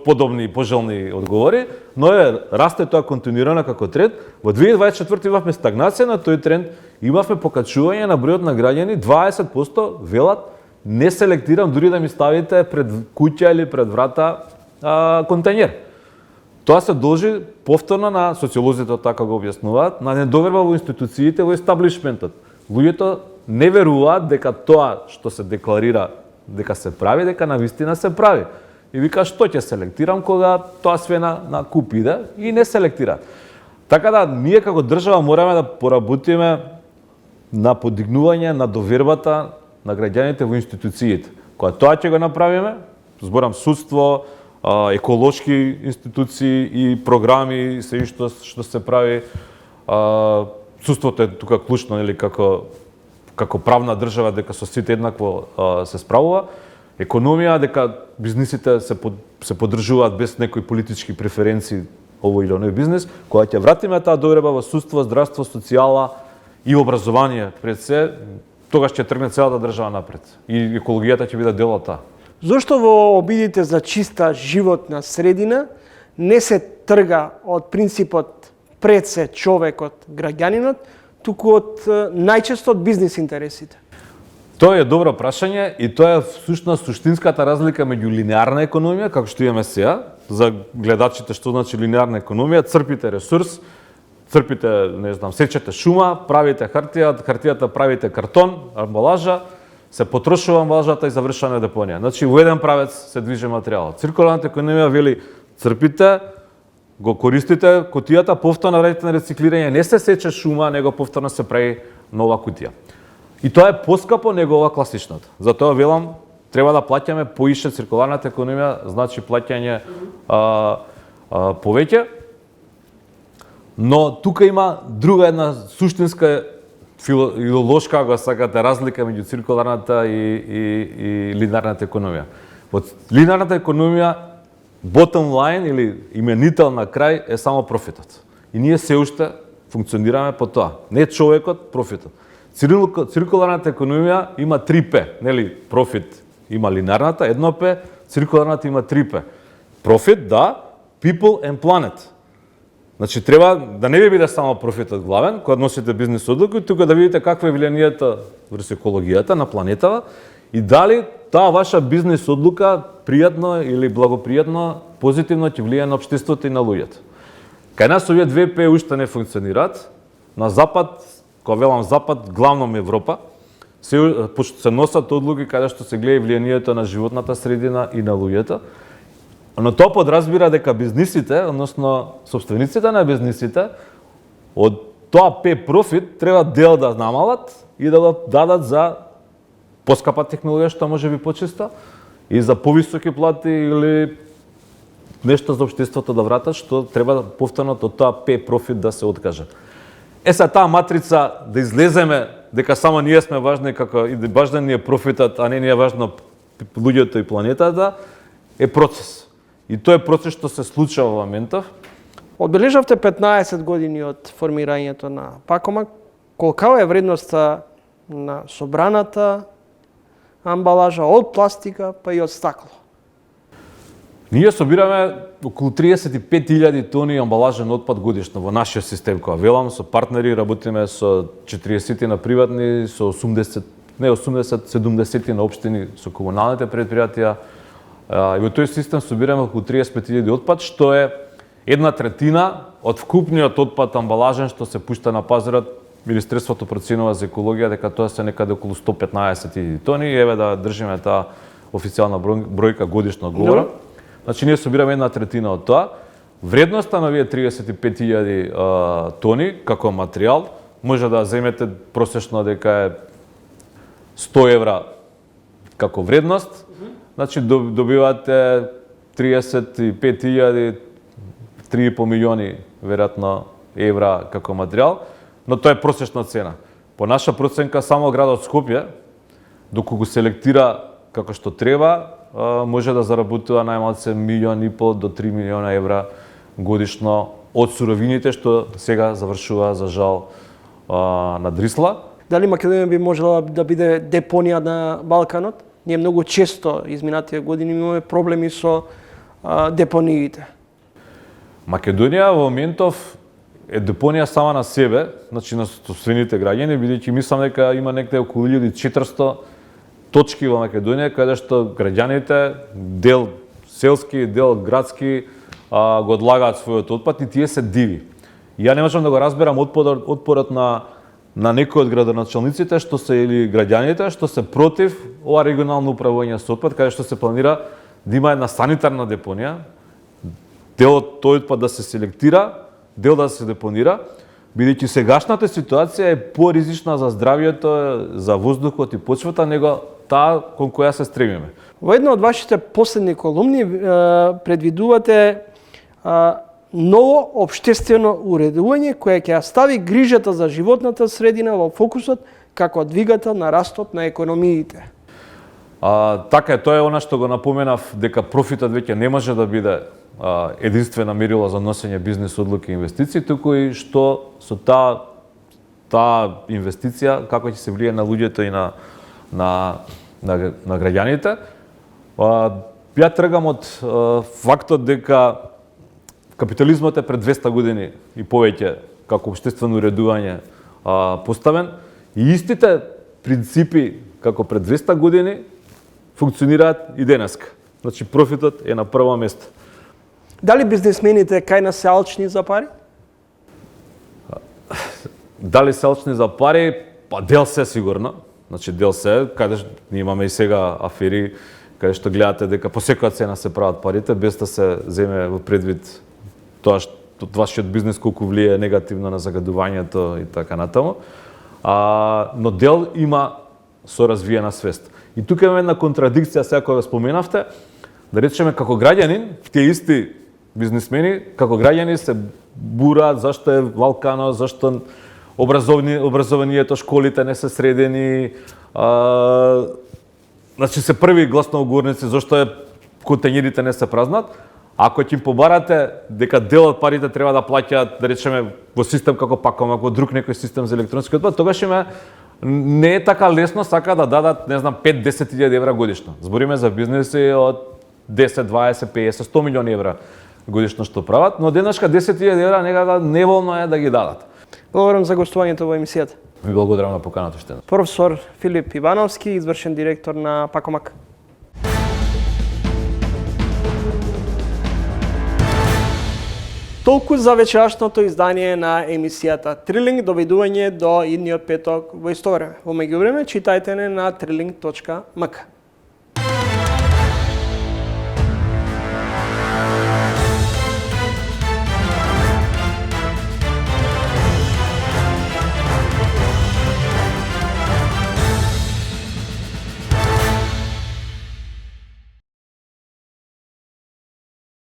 подобни и пожелни одговори, но расте тоа континуирано како тренд. Во 2024 имавме стагнација на тој тренд, имавме покачување на бројот на граѓани, 20% велат не селектирам дури да ми ставите пред куќа или пред врата контењер. Тоа се должи повторно на социолозите така го објаснуваат, на недоверба во институциите, во естаблишментот. Луѓето не веруваат дека тоа што се декларира дека се прави, дека навистина се прави. И вика што ќе селектирам кога тоа све на куп иде и не селектира. Така да ние како држава мораме да поработиме на подигнување на довербата на граѓаните во институциите. Кога тоа ќе го направиме, зборам судство, еколошки институции и програми, се што се прави, судството е тука клучно, нели, како правна држава, дека со сите еднакво се справува, економија, дека бизнисите се поддржуваат без некои политички преференции овој или оној бизнис, кога ќе вратиме таа доверба во судство, здравство, социјала и образование пред се, тогаш ќе тргне целата држава напред и екологијата ќе биде дел од таа. Зошто во обидите за чиста животна средина не се трга од принципот пред се човекот, граѓанинот, туку од најчесто од бизнис интересите? Тоа е добро прашање и тоа е всушност суштинската разлика меѓу линеарна економија, како што имаме сега, за гледачите што значи линеарна економија, црпите ресурс, црпите, не знам, сечете шума, правите хартијата правите картон, амбалажа, се потрошува амбалажата и завршена депонија. Значи во еден правец се движи материјалот. Циркуларната економија вели црпите, го користите кутијата, повторно радите на рециклирање, не се сече шума, него повторно се прави нова кутија. И тоа е поскапо него ова класичната. Затоа велам, треба да плаќаме поише циркуларната економија, значи плаќање повеќе. Но тука има друга една суштинска филолошка, ако сакате, разлика меѓу циркуларната и линеарната економија. Во линеарната економија bottom line или именител на крај е само профитот. И ние се уште функционираме по тоа. Не човекот, профитот. Циркуларната економија има 3P, нели? Профит има линеарната, 1P, циркуларната има 3P. Профит, да, people and planet. Значи треба да не ви биде само профитот главен, кога носите бизнис одлуки, тука да видите какво е влијанието врз екологијата на планетава и дали таа ваша бизнис одлука пријатно или благопријатно, позитивно ќе влијае на општеството и на луѓето. Кај нас овие две ПЕ уште не функционираат. На запад, кога велам запад, главном Европа, се носат одлуки каде што се гледа влијанието на животната средина и на луѓето. Но тоа подразбира дека бизнисите, односно собствениците на бизнисите, од тоа ПЕ профит треба дел да намалат и да го дадат за поскапа технологија што може би почиста и за повисоки плати или нешто за општеството да вратат што треба повторно од тоа ПЕ профит да се откаже. Сега таа матрица да излеземе дека само ние сме важни како и важен ни е профитот, а не ни е важно луѓето и планетата, е процес. И тоа е процес што се случува во моментов. Одбележавте 15 години од формирањето на Пакомак. Колка е вредноста на собраната амбалажа од пластика па и од стакло? Ние собираме околу 35.000 тони амбалажен отпад годишно во нашиот систем, која велам, со партнери работиме со 40 на приватни, со 70 на општини, со комуналните предпријатија. И во тој систем собираме околу 35.000 отпад, што е 1/3 од вкупниот отпад амбалажен што се пушта на пазарот. Министерството проценува за екологија дека тоа се некаде околу 115.000 тони и еве да држиме таа официјална бројка годишно говорам. Значи ние собираме 1/3 од тоа. Вредноста на овие 35.000 тони како материјал може да земете просечно дека е 100 евра како вредност. Значи добивате 35.000, 3,5 милиони веројатно евра како материјал, но тоа е просечна цена. По наша проценка само градот Скопје, доколку го селектира како што треба, може да заработува најмалце 1,5 до 3 милиона евра годишно од суровините што сега завршува за жал на Дрисла. Дали Македонија би можела да биде депонија на Балканот? Ние многу често изминатите години имаме проблеми со депониите. Македонија во моментов е депонија сама на себе, значи на собствените граѓани, бидејќи мислам дека има некаде околу 1400 точки во Македонија каде што граѓаните, дел селски, дел градски, го одлагаат својот отпад и тие се диви. И ја не можам да го разберам отпорот на некои од градоначалниците што се или граѓаните што се против ова регионално управување со отпад, каде што се планира да има една санитарна депонија, дел од тој отпад да се селектира, дел да се депонира, бидејќи сегашната ситуација е поризична за здравјето, за воздухот и почвата, него таа кон која се стремиме. Во една од вашите последни колумни предвидувате ново општествено уредување кое ќе стави грижата за животната средина во фокусот како двигател на растот на економиите. Така е, тоа е она што го напоменав, дека профитот веќе не може да биде единствена мерила за носење бизнес одлуки и инвестиции, туку и што со таа инвестиција како ќе се влие на луѓето и на граѓаните. Ја тргам од фактот дека капитализмот е пред 200 години и повеќе како општествено уредување поставен и истите принципи како пред 200 години функционираат и денеска. Значи профитот е на прво место. Дали бизнисмените кај нас се алчни за пари? Дали се алчни за пари? Па дел се сигурно. Значи дел се, каде ние имаме и сега афери, каде што гледате дека по секоја цена се прават парите, без да се земе во предвид тоа што вашиот бизнес колку влијае негативно на загадувањето и така натаму. Но дел има со развиена свест. И тука имаме една контрадикција, сега кога споменавте, да речеме како граѓанин, тие исти бизнисмени, како граѓани се бураат зашто е валкано, зашто образованието, школите не се средени, значи се први гласноговорници зашто контењерите не се празнат. Ако ќе им побарате дека дел од парите треба да плаќаат, да речеме, во систем како Пакомак, во друг некој систем за електронски отпад, тогаш име не е така лесно сака да дадат, не знам, 5-10 илјади евра годишно. Збориме за бизнеси од 10, 20, 50, 100 милиони евра годишно што прават, но денешка 10.000 евра некако неволно е да ги дадат. Благодарам за гостувањето во емисијата. Ми благодарам на поканата уште. Професор Филип Ивановски, извршен директор на Пакомак. Толку за вечерашното издание на емисијата Трилинг. Довидување до идниот петок во исто време. Во меѓувреме читајте не на triling.mk.